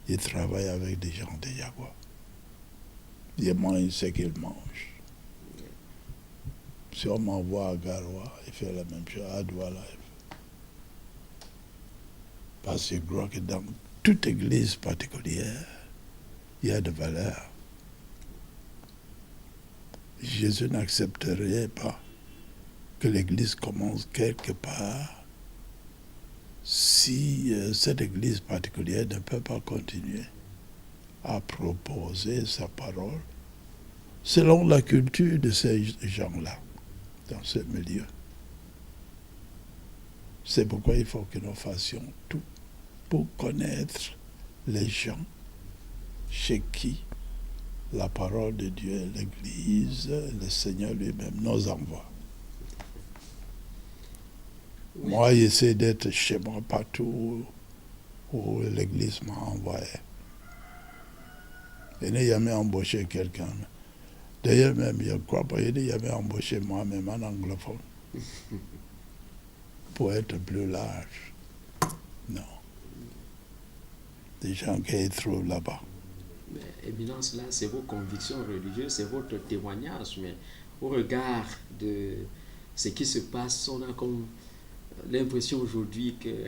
il travaille avec des gens de Yagua. Il mange ce qu'il mange. Si on m'envoie à Garoua, il fait la même chose. À Douala, parce que je crois que dans toute église particulière, il y a de valeur. Jésus n'accepterait pas que l'église commence quelque part si cette église particulière ne peut pas continuer à proposer sa parole selon la culture de ces gens-là, dans ce milieu. C'est pourquoi il faut que nous fassions tout pour connaître les gens chez qui la parole de Dieu, l'Église, le Seigneur lui-même nous envoie. Oui. Moi, j'essaie d'être chez moi partout où l'Église m'a envoyé. Je n'ai jamais embauché quelqu'un. D'ailleurs, même, je ne crois pas, je n'ai jamais embauché moi-même en anglophone. Pour être plus large. Non. Des gens qui trouvent là-bas. Mais, Éminence, là, c'est vos convictions religieuses, c'est votre témoignage, mais au regard de ce qui se passe, on a comme l'impression aujourd'hui que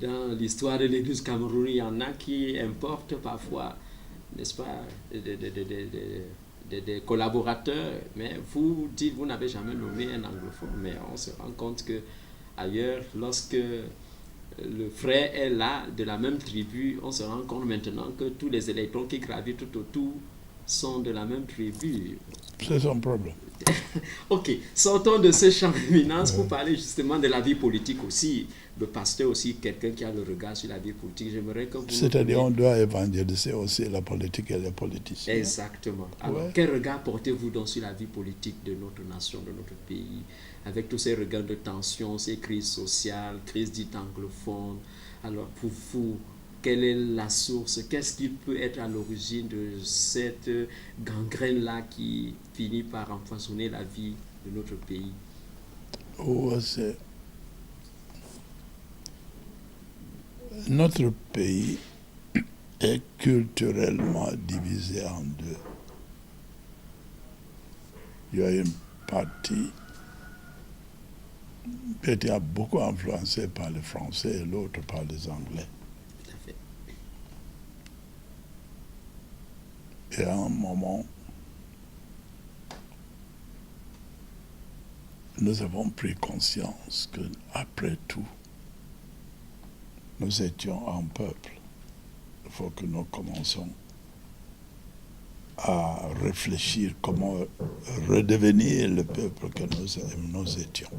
dans l'histoire de l'Église camerounaise, il y en a qui importent parfois, n'est-ce pas, des collaborateurs, mais vous dites, vous n'avez jamais nommé un anglophone, mais on se rend compte que ailleurs, lorsque le frère est là, de la même tribu, on se rend compte maintenant que tous les électrons qui gravitent tout autour sont de la même tribu. C'est son problème. Ok, sortons de ce champ d'éminence pour parler justement de la vie politique aussi. Le pasteur aussi, quelqu'un qui a le regard sur la vie politique, j'aimerais que vous... C'est-à-dire on doit évangéliser aussi la politique et les politiciens. Exactement. Alors, quel regard portez-vous donc sur la vie politique de notre nation, de notre pays, avec tous ces regards de tension, ces crises sociales, crises dites anglophones? Alors, pour vous, quelle est la source? Qu'est-ce qui peut être à l'origine de cette gangrène-là qui finit par empoisonner la vie de notre pays? Oh, c'est... Notre pays est culturellement divisé en deux. Il y a une partie qui était beaucoup influencée par les Français et l'autre par les Anglais. Tout à fait. Et à un moment, nous avons pris conscience qu'après tout, nous étions un peuple. Il faut que nous commençons à réfléchir comment redevenir le peuple que nous étions.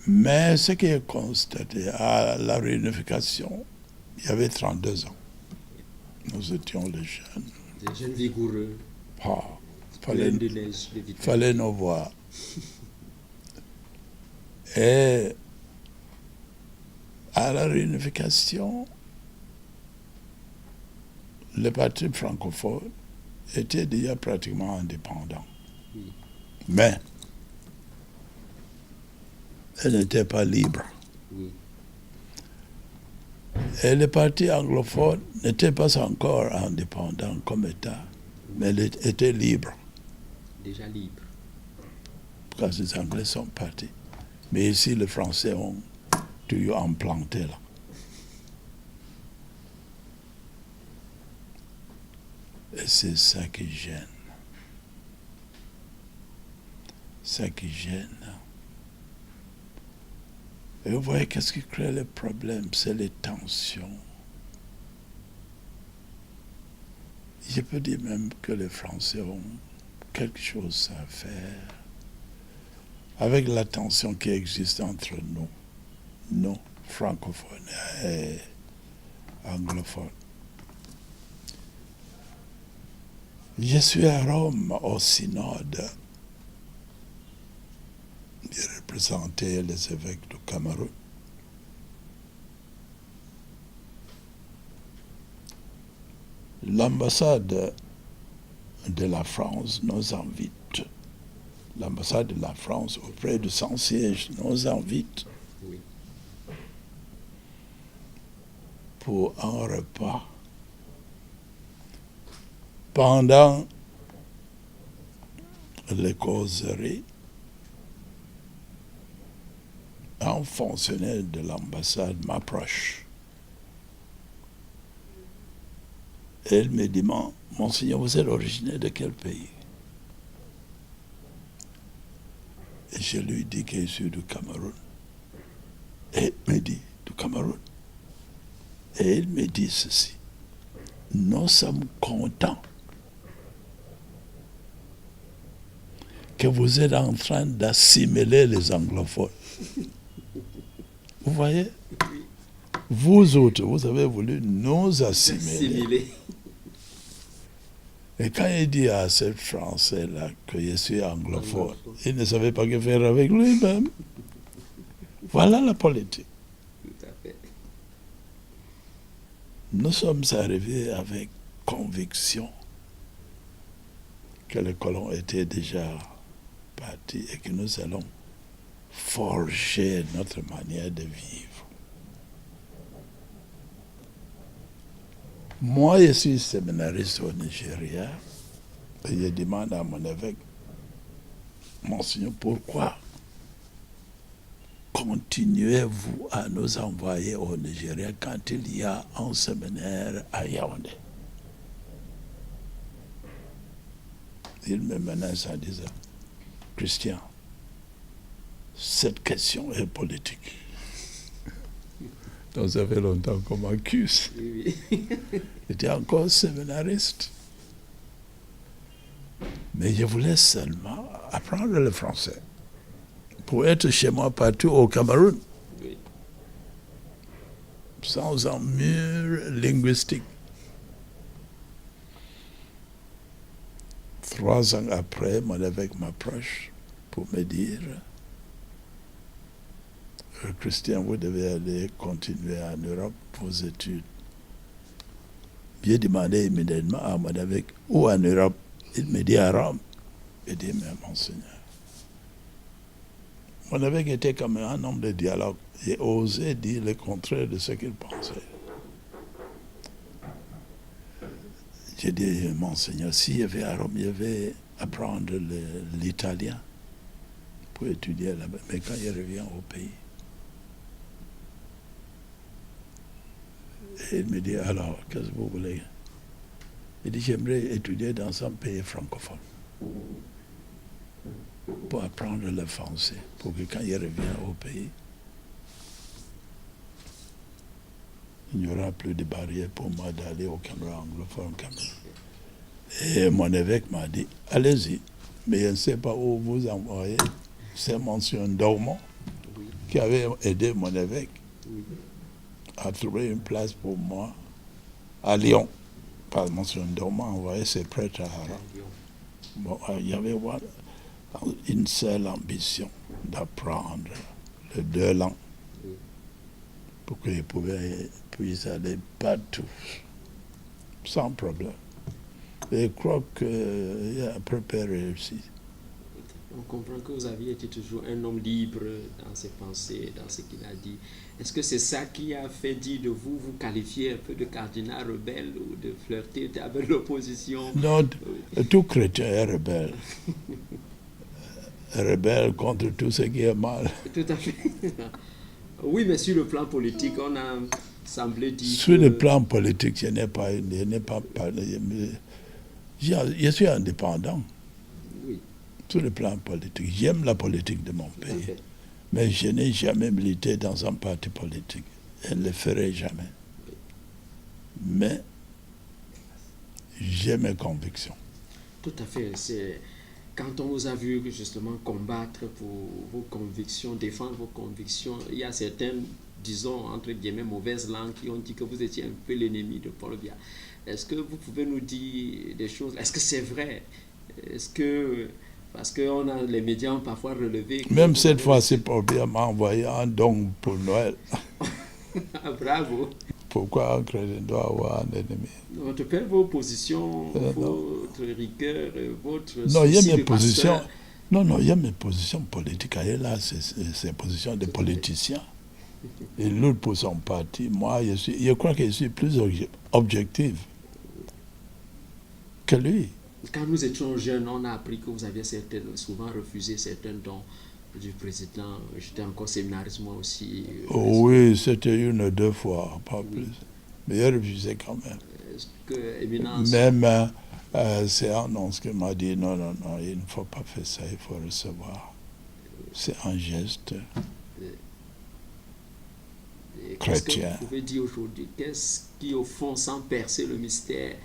Mais ce qui est constaté à la réunification, il y avait 32 ans. Nous étions les jeunes. Des jeunes vigoureux. Fallait nous voir. Et à la réunification, le parti francophone était déjà pratiquement indépendant. Oui. Mais elle n'était pas libre. Oui. Et le parti anglophone n'était pas encore indépendant comme État, mais il était libre. Déjà libre. Parce que les Anglais sont partis. Mais ici, les Français ont tout implanté là. Et c'est ça qui gêne. Ça qui gêne. Et vous voyez, qu'est-ce qui crée les problèmes? C'est les tensions. Je peux dire même que les Français ont quelque chose à faire avec la tension qui existe entre nous, francophones et anglophones. Je suis à Rome au synode Il représentait les évêques du Cameroun. L'ambassade de la France nous invite. L'ambassade de la France auprès de son siège nous invite pour un repas. Pendant les causeries, un fonctionnaire de l'ambassade m'approche. Elle me demande, Monseigneur, vous êtes originaire de quel pays? Et je lui dis que je suis du Cameroun. Et elle me dit, du Cameroun? Et elle me dit ceci, nous sommes contents que vous êtes en train d'assimiler les anglophones. Vous voyez? Vous autres, vous avez voulu nous assimiler. Et quand il dit à ce Français-là que je suis anglophone, il ne savait pas que faire avec lui-même. Voilà la politique. Tout à fait. Nous sommes arrivés avec conviction que les colons étaient déjà partis et que nous allons forger notre manière de vivre. Moi, je suis séminariste au Nigeria et je demande à mon évêque, Monseigneur, pourquoi continuez-vous à nous envoyer au Nigeria quand il y a un séminaire à Yaoundé? Il me menace en disant, Christian, cette question est politique. Donc ça fait longtemps qu'on m'accuse. Oui. J'étais encore séminariste. Mais je voulais seulement apprendre le français pour être chez moi partout au Cameroun. Oui. Sans un mur linguistique. 3 ans après, mon évêque m'approche pour me dire, Christian, vous devez aller continuer en Europe vos études. J'ai demandé immédiatement à mon évêque, où en Europe? Il me dit à Rome. Il dit, mais Monseigneur. Mon évêque était comme un homme de dialogue. Il osait dire le contraire de ce qu'il pensait. J'ai dit, Monseigneur, si je vais à Rome, je vais apprendre l'italien pour étudier là-bas. Mais quand je reviens au pays, il me dit, alors, qu'est-ce que vous voulez? Il dit, j'aimerais étudier dans un pays francophone pour apprendre le français, pour que quand il revient au pays, il n'y aura plus de barrières pour moi d'aller au Cameroun anglophone. Et mon évêque m'a dit, allez-y, mais je ne sais pas où vous envoyez. C'est Monsieur Dormant qui avait aidé mon évêque à trouver une place pour moi à Lyon. Parce que Monsieur Dormant envoyé ses prêtres à Haram. Bon, il y avait une seule ambition, d'apprendre les 2 langues pour qu'ils puissent aller partout, sans problème. Et je crois qu'il a à peu près réussi. On comprend que vous aviez été toujours un homme libre dans ses pensées, dans ce qu'il a dit. Est-ce que c'est ça qui a fait dire de vous, vous qualifier un peu de cardinal rebelle ou de flirter avec l'opposition? Non, tout chrétien est rebelle. Rebelle contre tout ce qui est mal. Tout à fait. Oui, mais sur le plan politique, on a semblé dire Sur le plan politique, je n'ai pas parlé. Je suis indépendant. Oui. Sur le plan politique, j'aime la politique de mon pays. Mais je n'ai jamais milité dans un parti politique. Je ne le ferai jamais. Mais j'ai mes convictions. Tout à fait. C'est quand on vous a vu justement combattre pour vos convictions, défendre vos convictions, il y a certaines, disons, entre guillemets, mauvaises langues qui ont dit que vous étiez un peu l'ennemi de Paul Biya. Est-ce que vous pouvez nous dire des choses? Est-ce que c'est vrai? Est-ce que Parce que les médias ont parfois relevé... Même cette fois-ci, Paul m'a envoyé un don pour Noël. Bravo. Pourquoi un chrétien doit avoir un ennemi? Votre père, vos positions, votre rigueur, votre non, il y a souci mes de positions. pasteur. Non, il y a mes positions politiques. Et là, c'est positions de politiciens. Il lutte pour son parti. Moi, je crois que je suis plus objectif que lui. Quand nous étions jeunes, on a appris que vous aviez souvent refusé certains dons du président. J'étais encore séminariste, moi aussi. Oui, c'était 1 ou 2 fois, pas plus. Mais il refusait quand même. Est-ce que, Éminence... Même, c'est un annonce qui m'a dit non, il ne faut pas faire ça, il faut recevoir. C'est un geste chrétien. Qu'est-ce que vous pouvez dire aujourd'hui? Qu'est-ce qui, au fond, sans percer le mystère,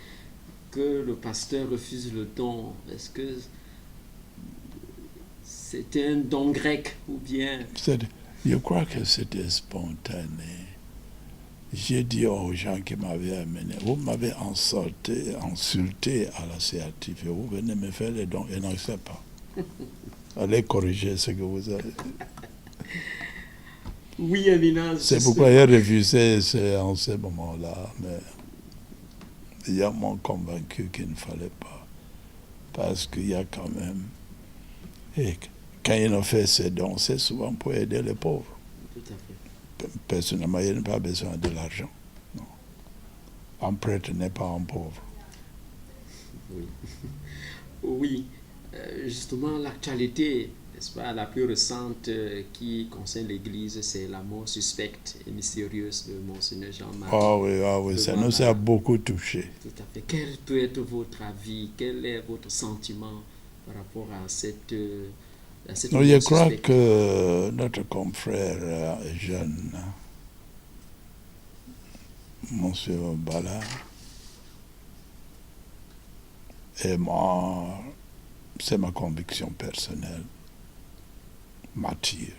que le pasteur refuse le don? Est-ce que c'était un don grec ou bien... Je crois que c'était spontané. J'ai dit aux gens qui m'avaient amené, vous m'avez insulté à la CRTV, vous venez me faire les dons, et non, je ne sais pas. Allez corriger ce que vous avez. Oui, Éminence. C'est pourquoi il a refusé en ce moment-là, mais il a m'ont convaincu qu'il ne fallait pas. Parce qu'il y a quand même... Et quand il a fait ses dons, c'est souvent pour aider les pauvres. Tout à fait. Personnellement, il n'a pas besoin de l'argent. Non. Un prêtre n'est pas un pauvre. Oui. Oui. Justement, l'actualité, n'est-ce pas, la plus récente qui concerne l'Église, c'est la mort suspecte et mystérieuse de Monseigneur Jean-Marie. Ah oui, ça nous a beaucoup touchés. Tout à fait. Quel peut être votre avis? Quel est votre sentiment par rapport à cette non, je crois que notre confrère jeune, Monsieur Bala, est mort, c'est ma conviction personnelle, martyr.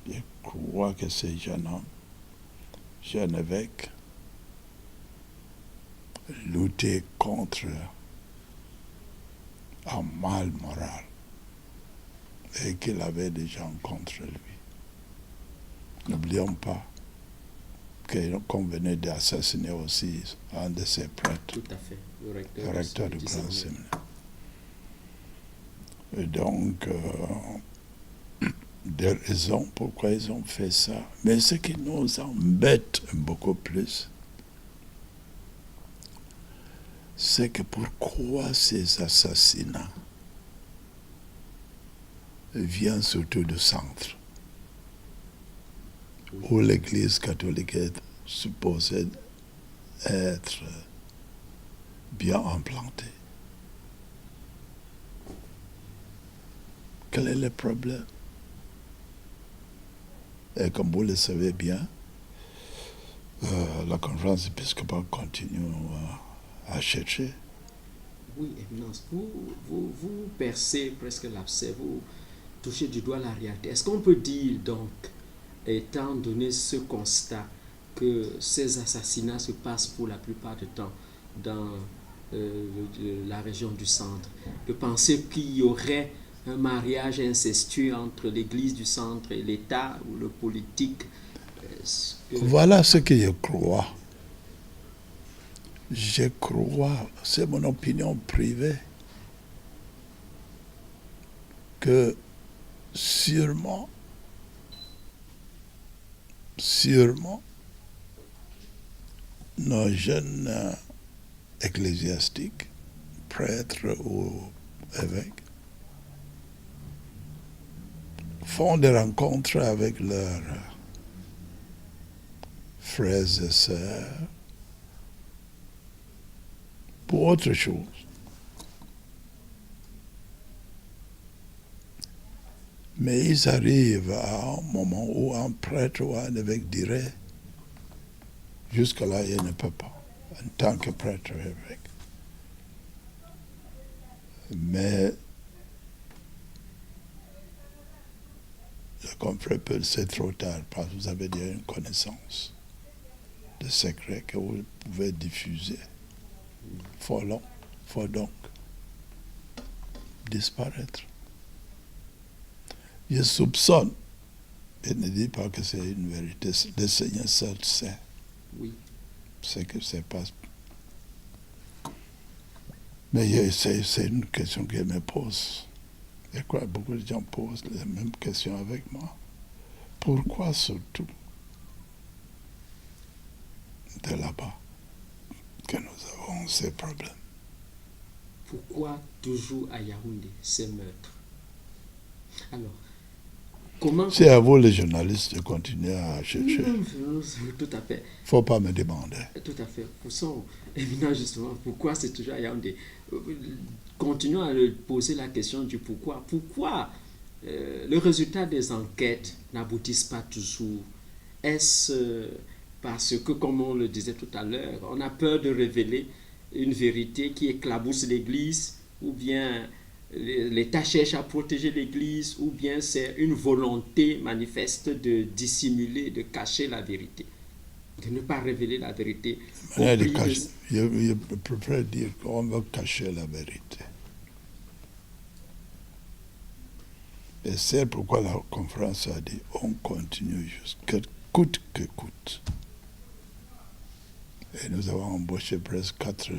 Je crois que ce jeune homme, jeune évêque, luttait contre un mal moral et qu'il avait des gens contre lui. N'oublions pas qu'on venait d'assassiner aussi un de ses prêtres, tout à fait, le recteur du grand séminaire. Et donc, des raisons pourquoi ils ont fait ça. Mais ce qui nous embête beaucoup plus, c'est que pourquoi ces assassinats viennent surtout du centre, où l'Église catholique est supposée être bien implantée. Quel est le problème? Et comme vous le savez bien, la conférence épiscopale continue à chercher. Oui, Éminence, vous percez presque l'abcès, vous touchez du doigt la réalité. Est-ce qu'on peut dire donc, étant donné ce constat, que ces assassinats se passent pour la plupart du temps dans la région du centre, de penser qu'il y aurait un mariage incestueux entre l'Église du centre et l'État ou le politique? Voilà ce que je crois. Je crois, c'est mon opinion privée, que sûrement, nos jeunes ecclésiastiques, prêtres ou évêques, font des rencontres avec leurs frères et sœurs pour autre chose. Mais ils arrivent à un moment où un prêtre ou un évêque dirait, jusque-là, il ne peut pas, en tant que prêtre ou évêque. Mais le confrère peut, c'est trop tard, parce que vous avez déjà une connaissance de secrets que vous pouvez diffuser. Faut donc disparaître. Je soupçonne, et ne dis pas que c'est une vérité, le Seigneur seul sait Oui. ce que se passe. Mais c'est une question qu'elle me pose. Et quoi, beaucoup de gens posent les mêmes questions avec moi. Pourquoi surtout de là-bas que nous avons ces problèmes? Pourquoi toujours à Yaoundé ces meurtres? Alors, comment... C'est à vous les journalistes de continuer à chercher. Non, tout à fait. Il ne faut pas me demander. Tout à fait. Pour son éminent justement, pourquoi c'est toujours à Yaoundé? Continuons à poser la question du pourquoi. Pourquoi le résultat des enquêtes n'aboutissent pas toujours? Est-ce parce que, comme on le disait tout à l'heure, on a peur de révéler une vérité qui éclabousse l'Église, ou bien l'État cherche à protéger l'Église, ou bien c'est une volonté manifeste de dissimuler, de cacher la vérité, de ne pas révéler la vérité? Je préfère dire qu'on va cacher la vérité. Et c'est pourquoi la conférence a dit on continue jusqu'à coûte que coûte. Et nous avons embauché presque 4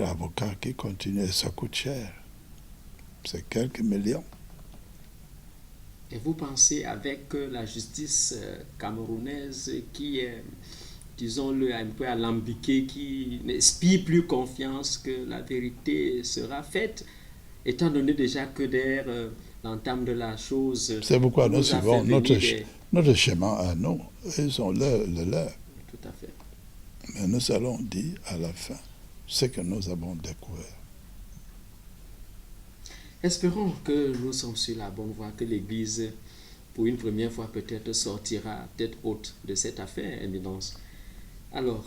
avocats qui continuent et ça coûte cher. C'est quelques millions. Et vous pensez avec la justice camerounaise qui est, disons-le, un peu alambiquée, qui n'inspire plus confiance que la vérité sera faite, étant donné déjà que derrière l'entame de la chose... C'est pourquoi nous suivons notre schéma à nous. Ils ont le leur. Tout à fait. Mais nous allons dire à la fin ce que nous avons découvert. Espérons que nous sommes sur la bonne voie, que l'Église, pour une première fois peut-être, sortira tête haute de cette affaire, Éminence. Alors,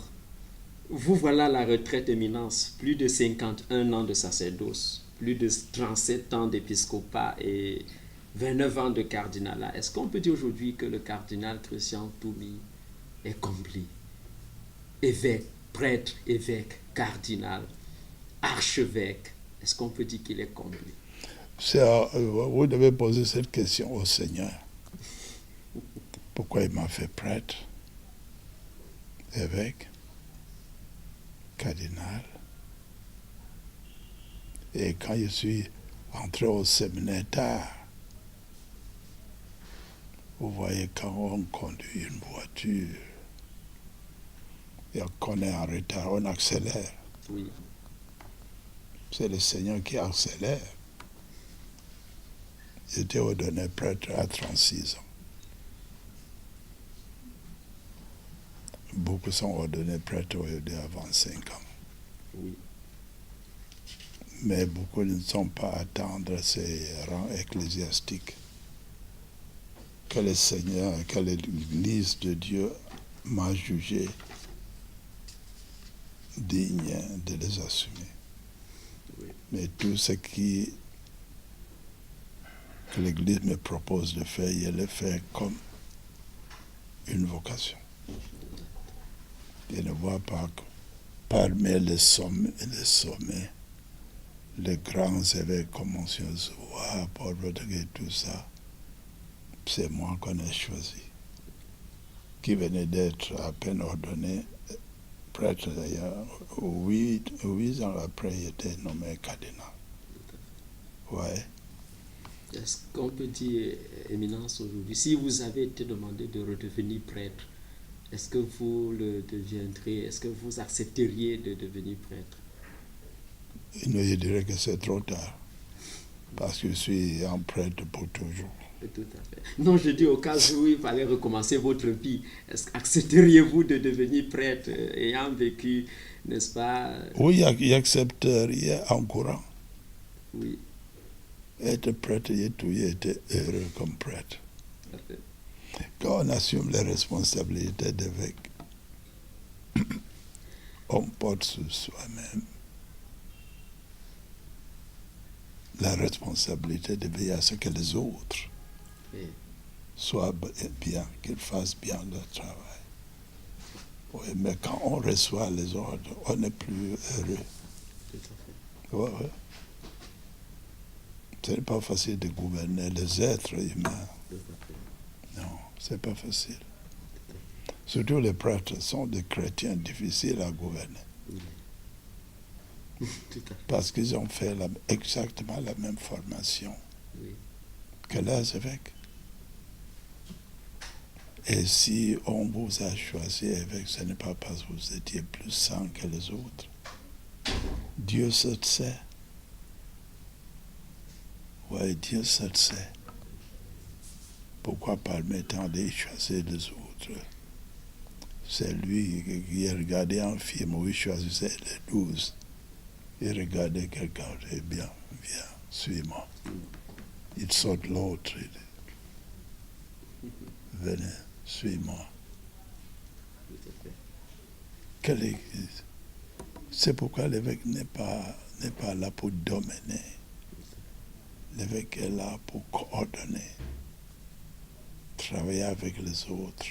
vous voilà à la retraite, Éminence, plus de 51 ans de sacerdoce, plus de 37 ans d'épiscopat et 29 ans de cardinalat. Est-ce qu'on peut dire aujourd'hui que le cardinal Christian Toumi est comblé? Évêque, prêtre, évêque, cardinal, archevêque, est-ce qu'on peut dire qu'il est comblé? Vous devez poser cette question au Seigneur. Pourquoi il m'a fait prêtre, évêque, cardinal? Et quand je suis entré au séminaire tard, vous voyez, quand on conduit une voiture et qu'on est en retard, on accélère. Oui. C'est le Seigneur qui accélère. J'étais ordonné prêtre à 36 ans. Beaucoup sont ordonnés prêtres à 25 ans. Oui. Mais beaucoup ne sont pas à attendre ces rangs ecclésiastiques que le Seigneur, que l'Église de Dieu m'a jugé digne de les assumer. Oui. Mais tout ce que l'Église me propose de faire, je le fais comme une vocation. Je ne vois pas que parmi les sommets, les grands évêques comme Monsieur Zoua, Paul Rodriguez, tout ça, c'est moi qu'on a choisi, qui venait d'être à peine ordonné prêtre d'ailleurs. 8 ans après, il était nommé cardinal. Ouais. Est-ce qu'on peut dire, Éminence, aujourd'hui, si vous avez été demandé de redevenir prêtre, est-ce que vous le deviendrez, est-ce que vous accepteriez de devenir prêtre? Je dirais que c'est trop tard, parce que je suis un prêtre pour toujours. Tout à fait. Non, je dis au cas où il fallait recommencer votre vie, accepteriez-vous de devenir prêtre ayant vécu, n'est-ce pas? Oui, j'accepterais en courant. Oui. Être prêtre, j'ai été heureux comme prêtre. Tout à fait. Quand on assume les responsabilités d'évêque, on porte sur soi-même la responsabilité de veiller à ce que les autres soient bien, qu'ils fassent bien leur travail. Oui, mais quand on reçoit les ordres, on n'est plus heureux. Tout à fait. Ouais, ouais. Ce n'est pas facile de gouverner les êtres humains. Tout à fait. Non, c'est pas facile. Surtout les prêtres sont des chrétiens difficiles à gouverner. Oui. Tout à fait. Parce qu'ils ont fait exactement la même formation Oui. que les évêques. Et si on vous a choisi évêque, ce n'est pas parce que vous étiez plus saint que les autres. Dieu se sait. Oui, Dieu se sait. Pourquoi permettant-il choisir les autres? C'est lui qui a regardé un film où il choisissait les 12. Il regardait quelqu'un, et bien, viens, suis-moi. Il saute l'autre, il dit, venez, suis-moi. Tout à fait. Quelle église? C'est pourquoi l'évêque n'est pas là pour dominer. L'évêque est là pour coordonner, travailler avec les autres,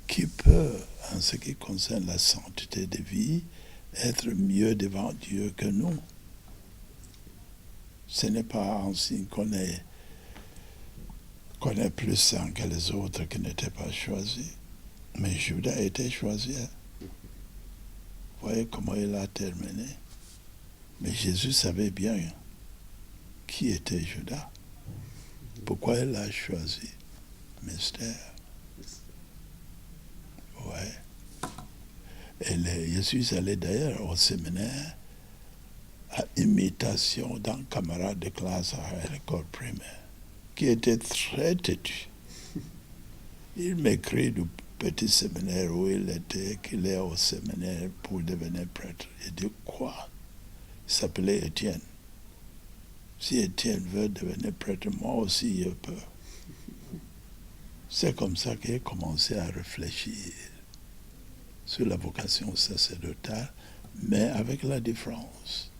qui peut, en ce qui concerne la sainteté de vie, être mieux devant Dieu que nous. Ce n'est pas ainsi qu'on est plus saint que les autres qui n'étaient pas choisis. Mais Judas a été choisi. Vous voyez comment il a terminé. Mais Jésus savait bien qui était Judas. Pourquoi il l'a choisi? Mystère. Ouais. Et je suis allé d'ailleurs au séminaire à imitation d'un camarade de classe à l'école primaire qui était très têtu. Il m'écrit du petit séminaire où il était, qu'il est au séminaire pour devenir prêtre. Il dit quoi? Il s'appelait Étienne. Si Étienne veut devenir prêtre, moi aussi je peux. C'est comme ça qu'il a commencé à réfléchir sur la vocation sacerdotale, mais avec la différence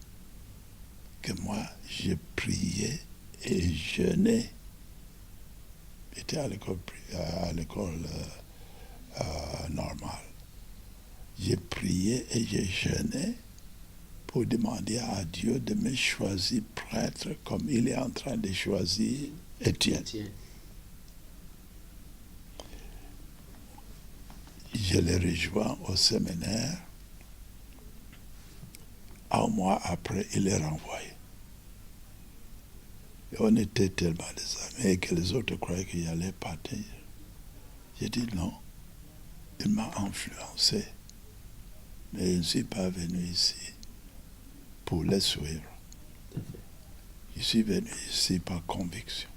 que moi, j'ai prié et jeûné. J'étais à l'école normale. J'ai prié et j'ai jeûné pour demander à Dieu de me choisir prêtre comme il est en train de choisir Étienne. Je l'ai rejoint au séminaire. Un mois après, il est renvoyé. Et on était tellement des amis que les autres croyaient qu'il allait partir. J'ai dit non. Il m'a influencé. Mais je ne suis pas venu ici pour les suivre. Je suis venu ici par conviction.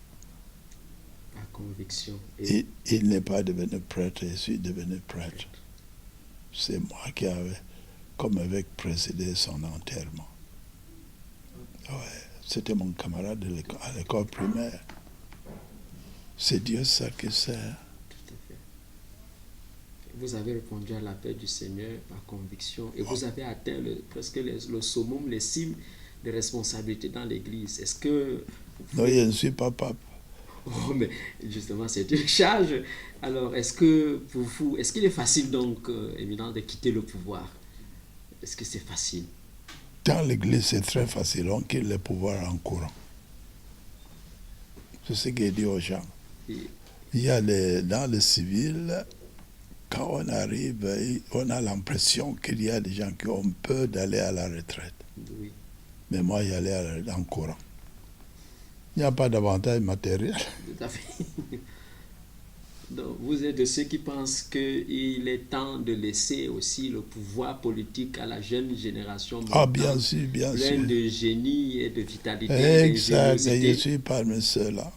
Par conviction. Et il n'est pas devenu prêtre, je suis devenu prêtre. C'est moi qui avais, comme évêque, présidé son enterrement. Ouais, c'était mon camarade à l'école primaire. C'est Dieu ça qui sert. Tout à fait. Vous avez répondu à l'appel du Seigneur par conviction et vous avez atteint presque le summum, les cimes de responsabilité dans l'Église. Est-ce que... Non, je ne suis pas pape. Oh, mais justement, c'est une charge. Alors, est-ce que pour vous, est-ce qu'il est facile donc, évidemment, de quitter le pouvoir? Est-ce que c'est facile? Dans l'Église, c'est très facile. On quitte le pouvoir en courant. C'est ce qu'il dit aux gens. Il y a dans le civil, quand on arrive, on a l'impression qu'il y a des gens qui ont peur d'aller à la retraite. Oui. Mais moi, j'y allais en courant. Il n'y a pas d'avantage matériel. Tout à fait. Donc, vous êtes de ceux qui pensent qu'il est temps de laisser aussi le pouvoir politique à la jeune génération montante, Ah, bien sûr, bien sûr. pleine de génie et de vitalité. Exact, et je suis parmi ceux-là.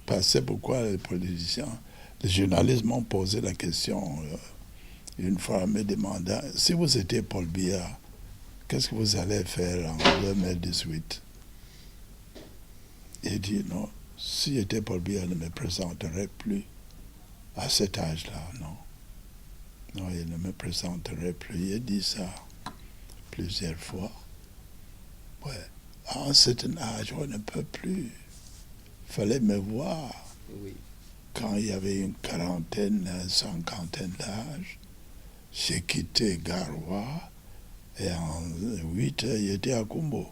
Parce que c'est pourquoi les politiciens, les journalistes m'ont posé la question une fois, me demandant, si vous étiez Paul Biya, qu'est-ce que vous allez faire en 2018? Il dit non, si j'étais Paul Biya, je ne me présenterais plus à cet âge-là, non. Non, il ne me présenterait plus. Il a dit ça plusieurs fois. Ouais. À un certain âge, on ne peut plus. Il fallait me voir. Oui. Quand il y avait une quarantaine, cinquantaine d'âge, j'ai quitté Garoua et en 8 heures, j'étais à Kumbo.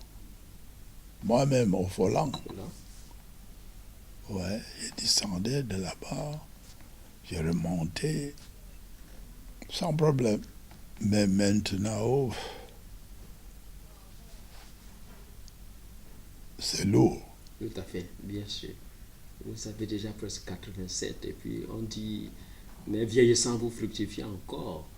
Moi-même, au volant. Ouais, je descendais de là-bas, j'ai remonté sans problème. Mais maintenant, oh, c'est lourd. Tout à fait, bien sûr. Vous avez déjà presque 87 et puis on dit, mais vieillissant, vous fructifiez encore.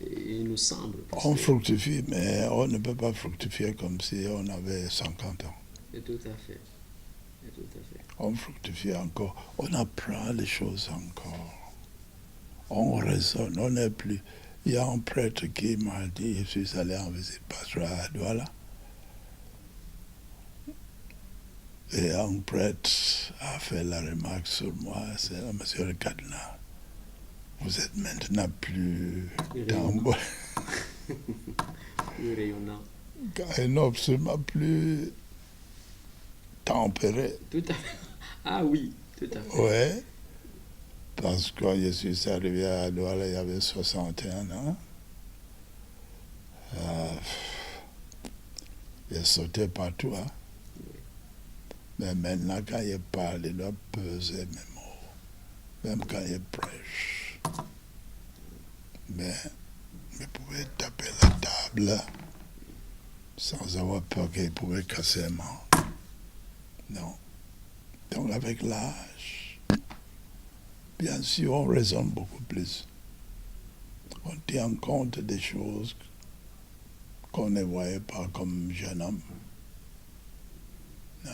Il nous semble. On fructifie, mais on ne peut pas fructifier comme si on avait 50 ans. Et tout à fait. Et tout à fait. On fructifie encore. On apprend les choses encore. On raisonne, on n'est plus. Il y a un prêtre qui m'a dit, je suis allé en visite pastorale à Douala. Et un prêtre a fait la remarque sur moi, c'est monsieur le cardinal. Vous êtes maintenant plus Rayonnant. Plus rayonnant. Non, absolument plus tempéré. Tout à fait. Ah oui, tout à fait. Ouais. Parce que quand je suis arrivé à Douala, il y avait 61 ans. Il sautait partout. Hein. Mais maintenant, quand il parle, il doit peser mes mots. Même quand il prêche. Mais il pouvait taper la table sans avoir peur qu'il pouvait casser les mains. Non. Donc avec l'âge, bien sûr, on raisonne beaucoup plus. On tient compte des choses qu'on ne voyait pas comme jeune homme. Non.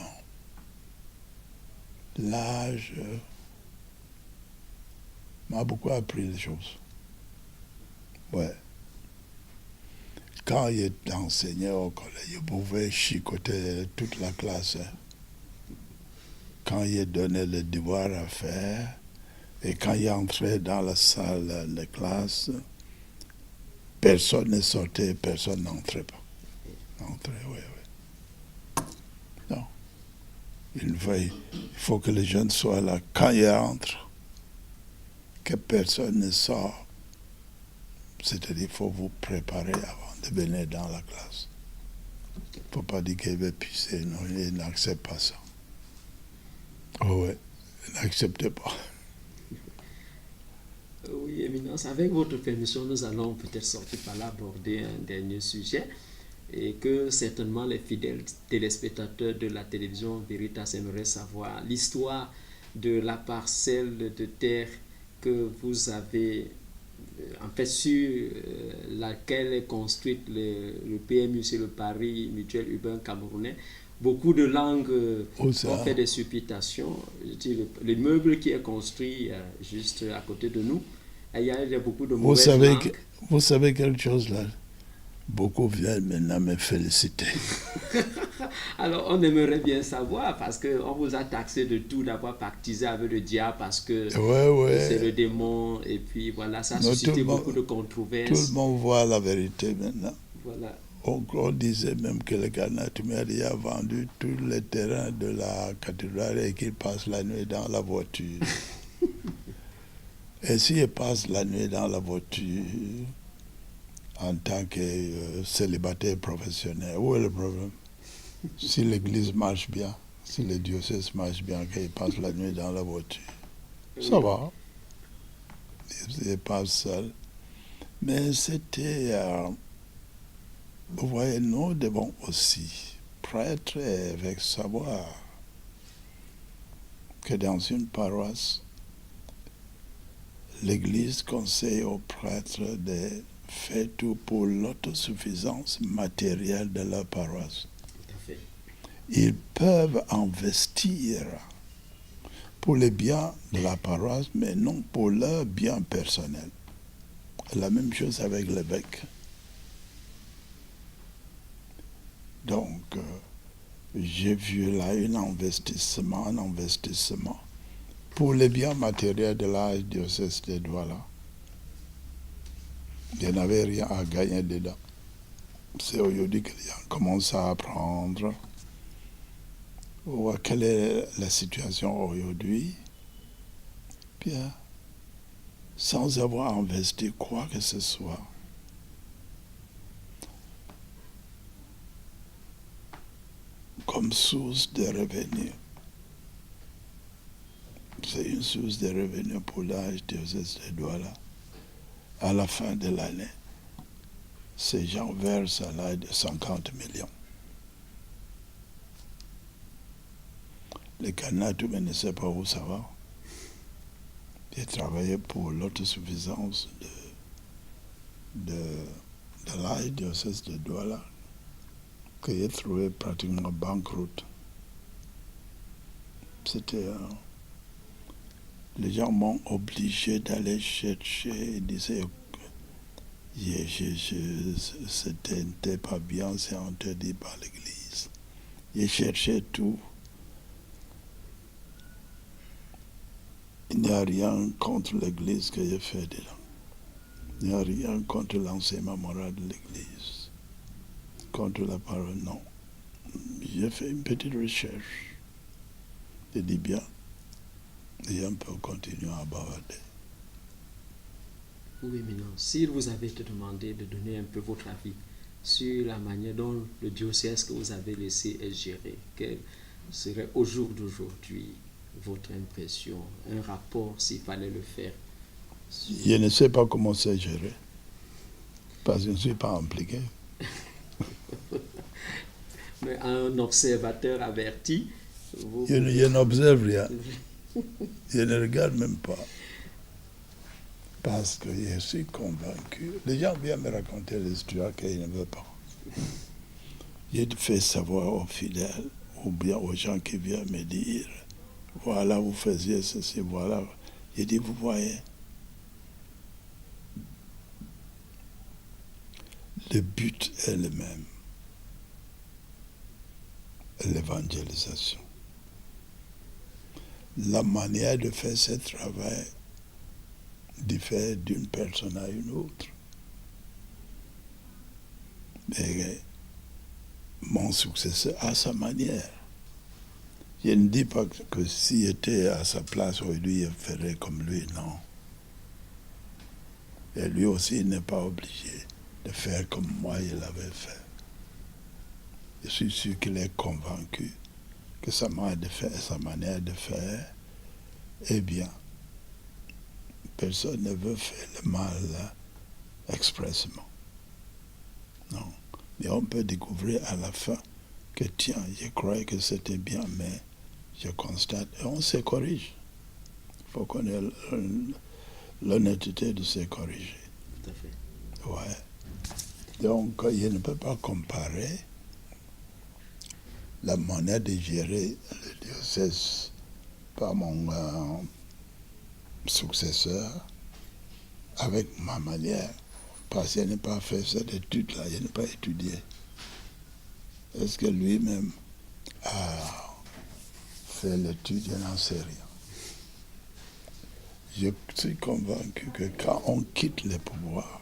L'âge m'a beaucoup appris les choses. Ouais. Quand il enseignait au collège, il pouvait chicoter toute la classe. Quand il donnait le devoir à faire, et quand il entrait dans la salle de classe, personne ne sortait, personne n'entrait pas. Entrait, oui, oui. Non. Il faut que les jeunes soient là. Quand ils entrent, que personne ne sort. C'est-à-dire qu'il faut vous préparer avant de venir dans la classe. Il ne faut pas dire qu'il va pisser. Non, il n'accepte pas ça. Oh ouais, il n'accepte pas. Oui, Éminence, avec votre permission, nous allons peut-être sortir par là aborder un dernier sujet et que certainement les fidèles téléspectateurs de la télévision Veritas aimeraient savoir l'histoire de la parcelle de terre que vous avez en fait sur laquelle est construite le PMU, c'est le Paris Mutuel Urbain Camerounais. Beaucoup de langues ont fait des supputations. L'immeuble qui est construit juste à côté de nous, il y a beaucoup de mauvaises langues. Vous savez quelque chose là? Beaucoup viennent maintenant me féliciter. Alors, on aimerait bien savoir, parce qu'on vous a taxé de tout, d'avoir pactisé avec le diable, parce que c'est le démon, et puis voilà, ça a suscité beaucoup de controverses. Tout le monde voit la vérité maintenant. Voilà. On disait même que le Ghana Tumeri a vendu tous les terrains de la cathédrale et qu'il passe la nuit dans la voiture. Et s'il passe la nuit dans la voiture, en tant que célibataire professionnel, où est le problème? Si l'église marche bien, si le diocèse marche bien, qu'il passe la nuit dans la voiture, ça va. Il passe seul. Mais c'était... vous voyez, nous devons aussi, prêtres et évêques, savoir que dans une paroisse, l'Église conseille aux prêtres de faire tout pour l'autosuffisance matérielle de leur paroisse. Ils peuvent investir pour les biens de la paroisse, mais non pour leurs biens personnels. La même chose avec l'évêque. Donc, j'ai vu là un investissement pour les biens matériels de l'archidiocèse de Douala. Il n'y avait rien à gagner dedans. C'est aujourd'hui que les gens commencent à apprendre quelle est la situation aujourd'hui. Bien, sans avoir investi quoi que ce soit. Comme source de revenus. c'est une source de revenus pour l'archidiocèse de Douala. À la fin de l'année, ces gens versent à l'âge de 50 millions. Le Kanatu ne sait pas où ça va. J'ai travaillé pour l'autosuffisance de l'archidiocèse de Douala, que j'ai trouvé pratiquement banqueroute. C'était... les gens m'ont obligé d'aller chercher. Ils disaient c'était pas bien, c'est interdit par l'Église. J'ai cherché tout. Il n'y a rien contre l'Église que j'ai fait dedans. Il n'y a rien contre l'enseignement moral de l'Église. Contre la parole, non. J'ai fait une petite recherche. J'ai dit bien, et on peut continuer à bavarder. Oui, mais non. S'il vous avait demandé de donner un peu votre avis sur la manière dont le diocèse que vous avez laissé est géré, quelle serait au jour d'aujourd'hui votre impression, un rapport s'il fallait le faire? Je ne sais pas comment c'est géré, parce que je ne suis pas impliqué. Mais un observateur averti, je n'observe rien. Je ne regarde même pas. Parce que je suis convaincu. Les gens viennent me raconter l'histoire qu'ils ne veulent pas. J'ai fait savoir aux fidèles, ou bien aux gens qui viennent me dire, voilà, vous faisiez ceci, voilà. J'ai dit, vous voyez, le but est le même. L'évangélisation. La manière de faire ce travail diffère d'une personne à une autre. Mais mon successeur a sa manière. Je ne dis pas que s'il était à sa place aujourd'hui, il ferait comme lui, non. Et lui aussi, il n'est pas obligé de faire comme moi, il l'avait fait. Je suis sûr qu'il est convaincu que sa manière de faire est bien. Personne ne veut faire le mal expressément. Non. Mais on peut découvrir à la fin que, tiens, je croyais que c'était bien, mais je constate, et on se corrige. Il faut qu'on ait l'honnêteté de se corriger. Tout à fait. Ouais. Donc, je ne peux pas comparer la manière de gérer le diocèse par mon successeur avec ma manière. Parce que je n'ai pas fait cette étude-là, je n'ai pas étudié. Est-ce que lui-même a fait l'étude? Je n'en sais rien. Je suis convaincu que quand on quitte le pouvoir,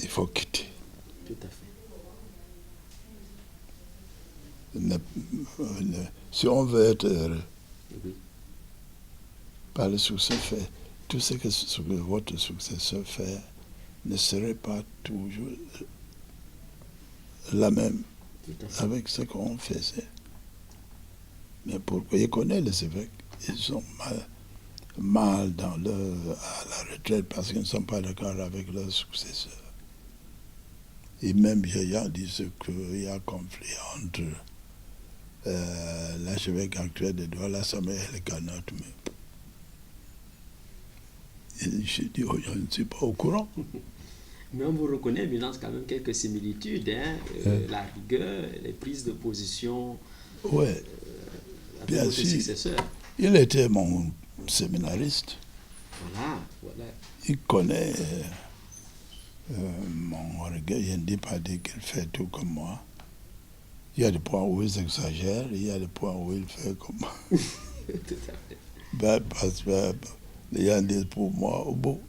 il faut quitter. Tout à fait. Si on veut être heureux, Oui. par le succès fait, tout ce que votre successeur fait ne serait pas toujours la même avec ce qu'on faisait. Mais pourquoi? Je connais les évêques, ils sont mal à la retraite parce qu'ils ne sont pas d'accord avec leurs successeurs. Et même Yaya disent qu'il y a conflit entre l'archevêque actuel de Douala, Samuel et le Kanatu. Je dis, oh, je ne suis pas au courant. Mais on vous reconnaît, Éminence, quand même quelques similitudes, hein, la rigueur, les prises de position Ouais, bien votre sûr. successeur. Il était mon séminariste. Voilà. Il connaît mon regard. Je ne dis pas qu'il fait tout comme moi. Il y a des points où il exagère, il y a des points où il fait comme moi. Tout à fait. Parce que les gens disent pour moi, oh, bon,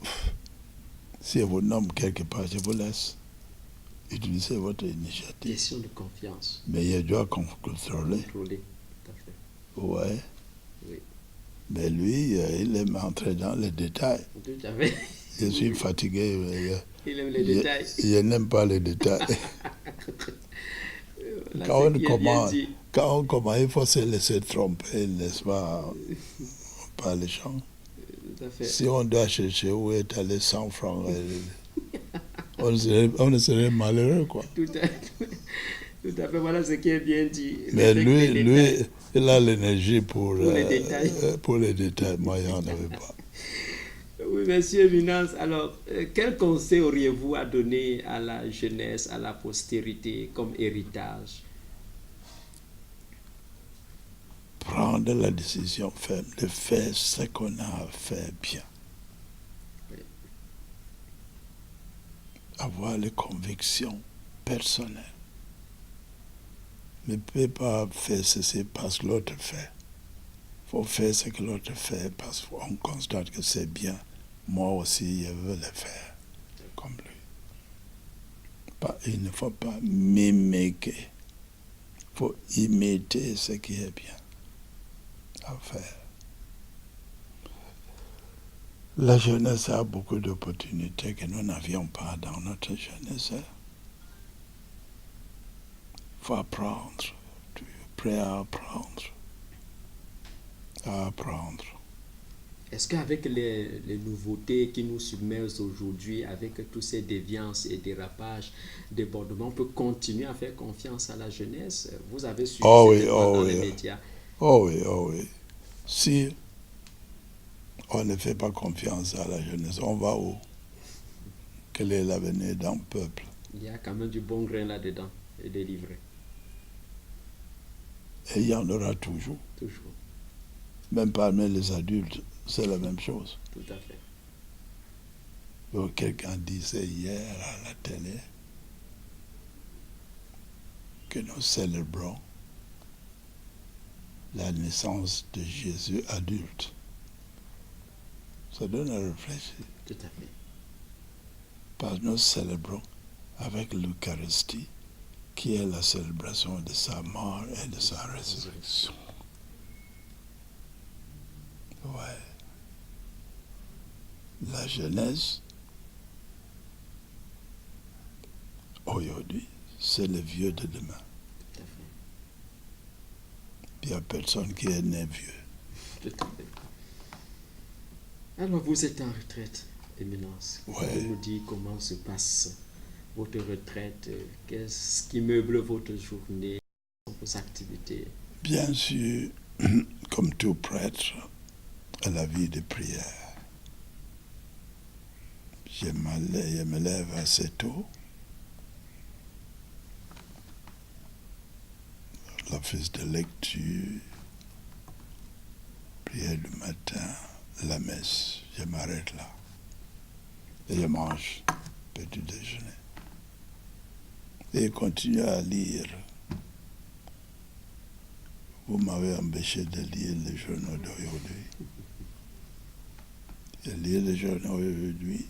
si je vous nomme quelque part, je vous laisse utiliser votre initiative. Question de confiance. Mais je dois contrôler. Contrôler, tout à fait. Ouais. Oui. Mais lui, il aime entrer dans les détails. Tout à fait. Je suis fatigué. Il aime les détails. Je n'aime pas les détails. Quand on commence, Quand on commence, il faut se laisser tromper, n'est-ce pas, par les gens. Tout à fait. Si on doit chercher où est allé 100 francs, on ne serait malheureux, quoi. Tout à fait, voilà ce qui est bien dit. Mais Respecter les lui, détails. il a l'énergie pour les détails. pour les détails. Moi, il n'y en avait pas. Oui, monsieur Eminence, alors, quel conseil auriez-vous à donner à la jeunesse, à la postérité comme héritage? Prendre la décision ferme de faire ce qu'on a à faire bien. Oui. Avoir les convictions personnelles. Ne peut pas faire ceci parce que l'autre fait. Il faut faire ce que l'autre fait parce qu'on constate que c'est bien. Moi aussi, je veux le faire comme lui. Il ne faut pas mimiquer. Il faut imiter ce qui est bien à faire. La jeunesse a beaucoup d'opportunités que nous n'avions pas dans notre jeunesse. Il faut apprendre. Tu es prêt à apprendre. À apprendre. Est-ce qu'avec les nouveautés qui nous submergent aujourd'hui, avec toutes ces déviances et dérapages, débordements, on peut continuer à faire confiance à la jeunesse? Vous avez suivi dans les médias. Oh oui. Si on ne fait pas confiance à la jeunesse, on va où? Quel est l'avenir d'un peuple? Il y a quand même du bon grain là-dedans et délivré. Et il y en aura toujours. Toujours. Même parmi les adultes, c'est la même chose. Tout à fait. Donc, quelqu'un disait hier à la télé que nous célébrons la naissance de Jésus adulte. Ça donne à réfléchir. Tout à fait. Parce que nous célébrons avec l'Eucharistie, qui est la célébration de sa mort et de sa résurrection. Ouais. La jeunesse, aujourd'hui, c'est le vieux de demain. Tout à fait. Il n'y a personne qui est né vieux. Tout à fait. Alors, vous êtes en retraite, Éminence. Vous pouvez nous dire comment se passe votre retraite? Qu'est-ce qui meuble votre journée, vos activités? Bien sûr, comme tout prêtre, à la vie de prière. Je me lève assez tôt. L'office de lecture, prière du matin, la messe, je m'arrête là. Et je mange petit déjeuner. Et je continue à lire. Vous m'avez empêché de lire les journaux d'aujourd'hui. Je lis les journaux d'aujourd'hui.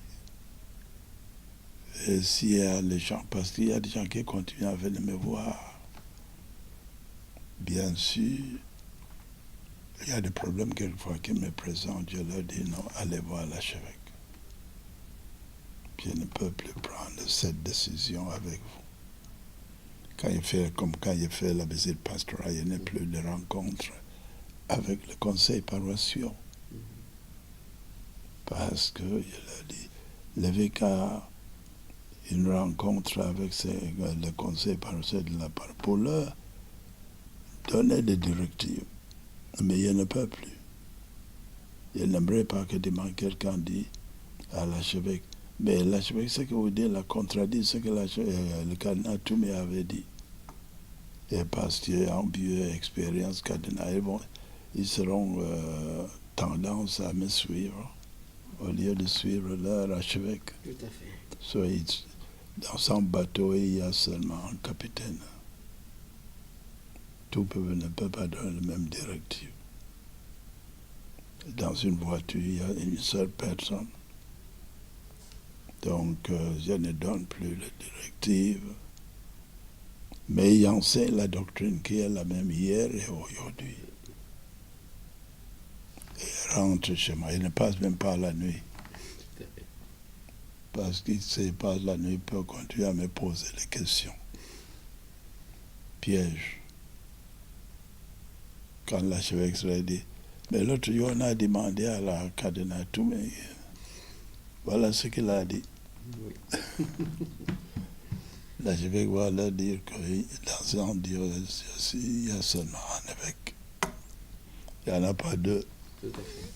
Et s'il y a les gens, parce qu'il y a des gens qui continuent à venir me voir. Bien sûr, il y a des problèmes quelquefois qui me présentent. Je leur dis non, allez voir l'archevêque. Je ne peux plus prendre cette décision avec vous. Comme quand il fait la visite pastorale, il n'y a plus de rencontres avec le conseil paroissial. Parce que, il a dit, le vicaire, une rencontre avec le conseil paroissial de la part pour leur donner des directives. Mais il ne peut plus. Il n'aimerait pas que demain quelqu'un dit à l'archevêque, mais l'archevêque, ce que vous dites, la contredit ce que le cardinal Toumé avait dit. Et parce qu'il y a une vieux expérience cardinal, ils seront tendance à me suivre au lieu de suivre leur archevêque. Tout à fait. Dans son bateau, il y a seulement un capitaine. Tout peuple ne peut pas donner la même directive. Dans une voiture, il y a une seule personne. Donc, je ne donne plus les directives. Mais il enseigne la doctrine qui est la même hier et aujourd'hui. Et il rentre chez moi. Il ne passe même pas la nuit. Parce qu'il s'il passe la nuit, il peut continuer à me poser des questions. Piège. quand l'archevêque serait dit, mais l'autre jour, on a demandé à la cardinal Toumé. Voilà ce qu'il a dit. Oui. L'archevêque va leur dire que dans un diocèse, il y a seulement un évêque. Il n'y en a pas deux. Tout à fait.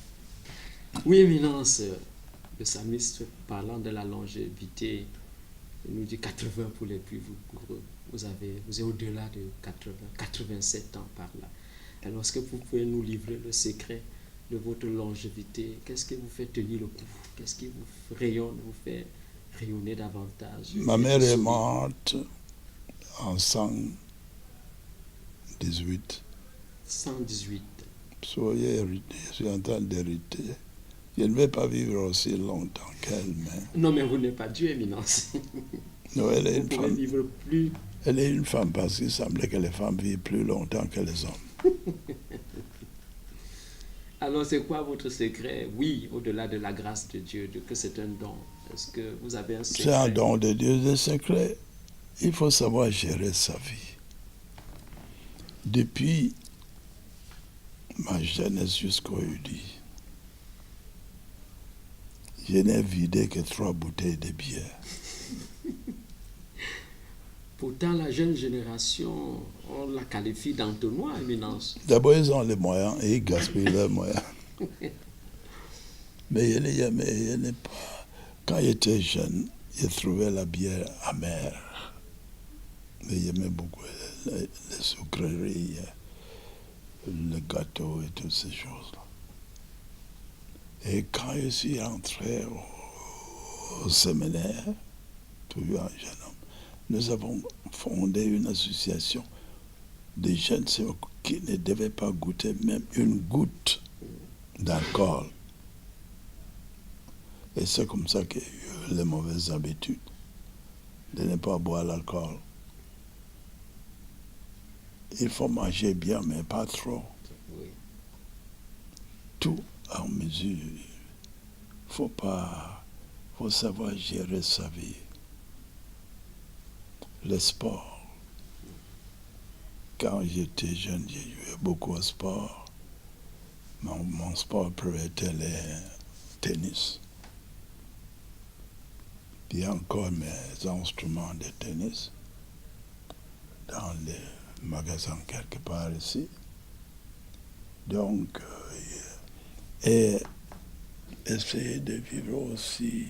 Oui, Éminence, le psalmiste parlant de la longévité, il nous dit 80 pour les plus vigoureux. Vous êtes au-delà de 80, 87 ans par là. Alors, est-ce que vous pouvez nous livrer le secret de votre longévité? Qu'est-ce qui vous fait tenir le coup? Qu'est-ce qui vous rayonne, vous fait rayonner davantage? Ma mère est morte en 118. 118. Soyez hérité, je suis en train d'hériter. Je ne vais pas vivre aussi longtemps qu'elle, mais... Non, mais vous n'êtes pas Dieu, Éminence. Non, elle est Vous une pouvez femme. vivre plus. Elle est une femme parce qu'il semblait que les femmes vivent plus longtemps que les hommes. Alors, c'est quoi votre secret? Oui, au-delà de la grâce de Dieu, que c'est un don. Est-ce que vous avez un secret? C'est un don de Dieu. Le secret, il faut savoir gérer sa vie. Depuis ma jeunesse jusqu'aujourd'hui, je n'ai vidé que 3 bouteilles de bière. Pourtant, la jeune génération, on la qualifie d'entonnoir, Éminence. D'abord, ils ont les moyens et ils gaspillent leurs moyens. Mais je n'ai pas... Quand j'étais jeune, je trouvais la bière amère. Mais j'aimais beaucoup les sucreries, le gâteau et toutes ces choses-là. Et quand je suis entré au séminaire, toujours un jeune homme, nous avons fondé une association de jeunes qui ne devaient pas goûter même une goutte d'alcool. Et c'est comme ça qu'il y a eu les mauvaises habitudes de ne pas boire l'alcool. Il faut manger bien, mais pas trop. Oui. Tout en mesure. Faut savoir gérer sa vie. Le sport. Quand j'étais jeune, j'ai joué beaucoup au sport. Mon sport préféré était le tennis. Puis encore mes instruments de tennis dans les magasins quelque part ici. Donc, et essayer de vivre aussi,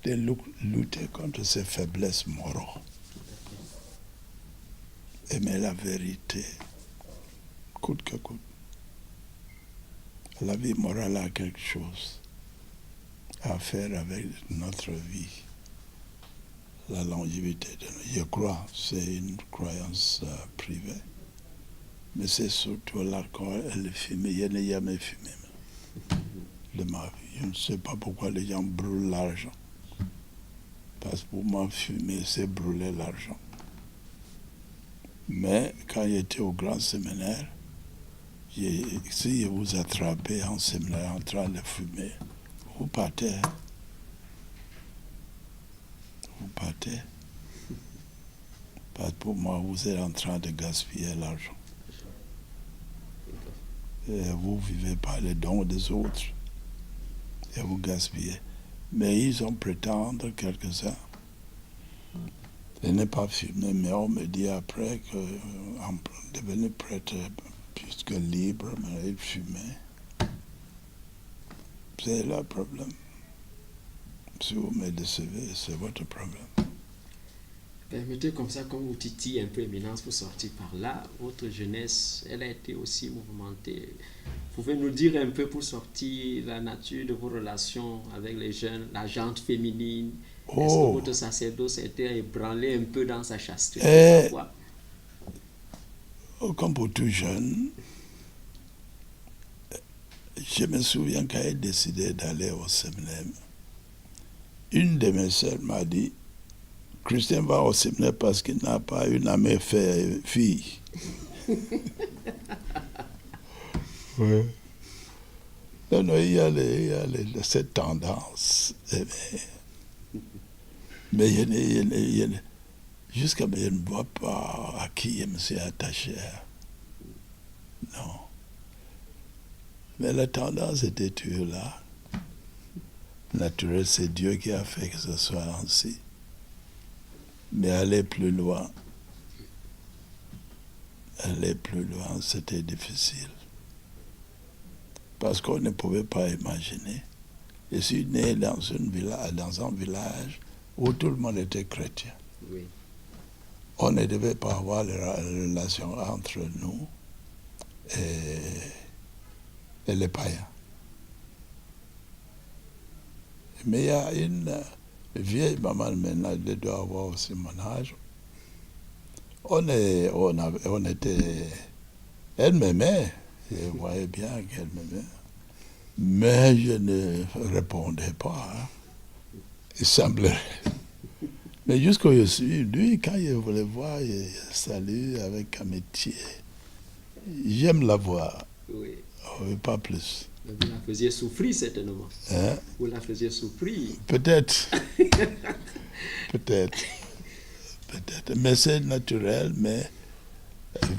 de lutter contre ces faiblesses morales. Aimer la vérité, coûte que coûte. La vie morale a quelque chose à faire avec notre vie. La longévité de nous. Je crois, c'est une croyance privée. Mais c'est surtout l'alcool et le fumer. Je n'ai jamais fumé de ma vie. Je ne sais pas pourquoi les gens brûlent l'argent. Parce que pour moi, fumer, c'est brûler l'argent. Mais quand j'étais au grand séminaire, si vous attrapez en séminaire en train de fumer, vous partez. Vous partez. Parce que pour moi, vous êtes en train de gaspiller l'argent. Et vous vivez par les dons des autres. Et vous gaspillez. Mais ils ont prétendre, quelques-uns, de ne pas fumer. Mais on me dit après que, en devenu prêtre, puisque libre, mais il fumait. C'est le problème. Si vous me décevez, c'est votre problème. Permettez comme ça, comme vous titillez un peu, Éminence, pour sortir par là. Votre jeunesse, elle a été aussi mouvementée. Vous pouvez nous dire un peu pour sortir la nature de vos relations avec les jeunes, la gente féminine. Est-ce que votre sacerdoce a été ébranlé un peu dans sa chasteté? Comme pour tout jeune, je me souviens quand j'ai décidé d'aller au séminaire, une de mes sœurs m'a dit, Christian va au séminaire parce qu'il n'a pas une amie fille. Ouais. Non, il y a cette tendance. Mais jusqu'à maintenant, je ne vois pas à qui je me suis attaché. Non. Mais la tendance était toujours là. Naturel, c'est Dieu qui a fait que ce soit ainsi. Mais aller plus loin, c'était difficile. Parce qu'on ne pouvait pas imaginer. Je suis né dans un village où tout le monde était chrétien. Oui. On ne devait pas avoir de relation entre nous et les païens. Mais il y a une vieille maman maintenant, elle doit avoir aussi mon âge. Elle m'aimait, je voyais bien qu'elle m'aimait. Mais je ne répondais pas. Hein. Il semblerait. Mais jusqu'où je suis, lui, quand il voulait voir, il salue avec amitié. J'aime la voir. Oui. Oui, pas plus. Mais vous la faisiez souffrir certainement. Hein? Vous la faisiez souffrir. Peut-être. Peut-être. Peut-être. Mais c'est naturel, mais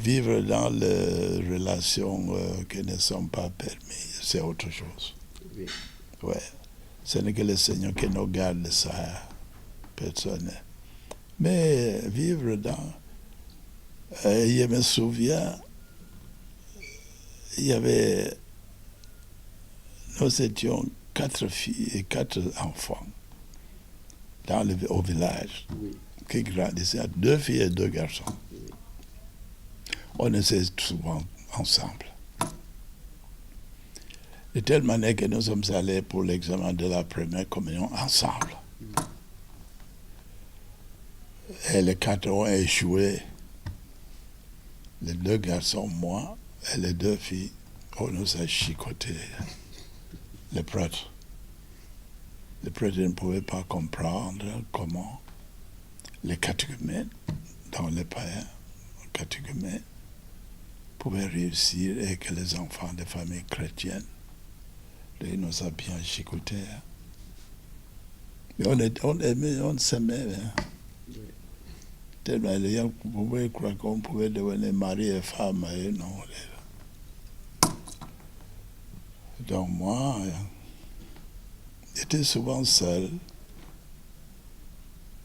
vivre dans les relations qui ne sont pas permises, c'est autre chose. Oui. Ouais. Ce n'est que le Seigneur qui nous garde ça personnel. Mais vivre dans... je me souviens, il y avait... Nous étions 4 filles et 4 enfants au village, Oui. qui grandissaient, 2 filles et 2 garçons. Oui. On était souvent ensemble. De telle manière que nous sommes allés pour l'examen de la première communion ensemble. Et les 4 ont échoué. Les 2 garçons, moi, et les 2 filles, on nous a chicotés. Les prêtres. Les prêtres ne pouvaient pas comprendre comment les catéchumènes, dans les païens, les catéchumènes, pouvaient réussir et que les enfants des familles chrétiennes, ils nous ont bien chicotés. Hein. Mais on s'aimait. Hein. Oui. Tellement les gens pouvaient croire qu'on pouvait devenir mari et femme. Et non. Donc moi, j'étais souvent seul.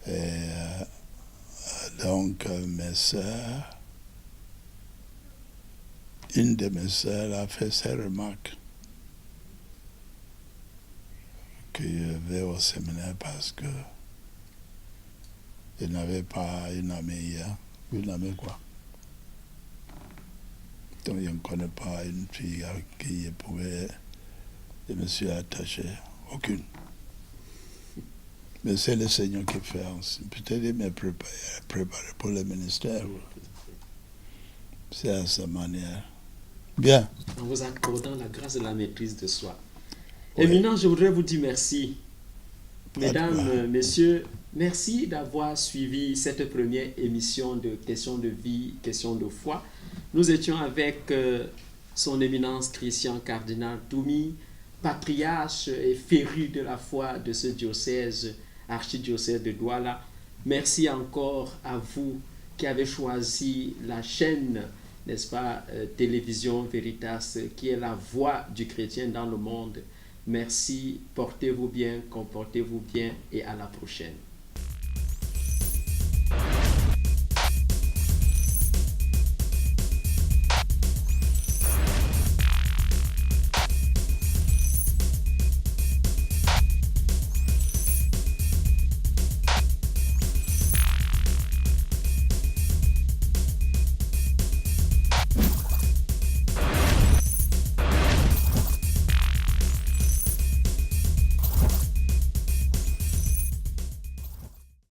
Et donc mes sœurs, une de mes sœurs a fait ses remarques que je vais au séminaire parce que je n'avais pas une amie. Hein. Une amie quoi? Donc je ne connais pas une fille avec qui je me suis attaché. Aucune. Mais c'est le Seigneur qui fait ainsi. Peut-être il m'a préparé pour le ministère. C'est à sa manière. Bien. En vous accordant la grâce de la maîtrise de soi. Oui. Éminent, je voudrais vous dire merci. Mesdames, Pas messieurs, merci d'avoir suivi cette première émission de Questions de vie, Questions de foi. Nous étions avec son éminence Christian Cardinal Toumi, patriarche et féru de la foi de ce diocèse, archidiocèse de Douala. Merci encore à vous qui avez choisi la chaîne, n'est-ce pas, Télévision Veritas, qui est la voix du chrétien dans le monde. Merci, portez-vous bien, comportez-vous bien et à la prochaine.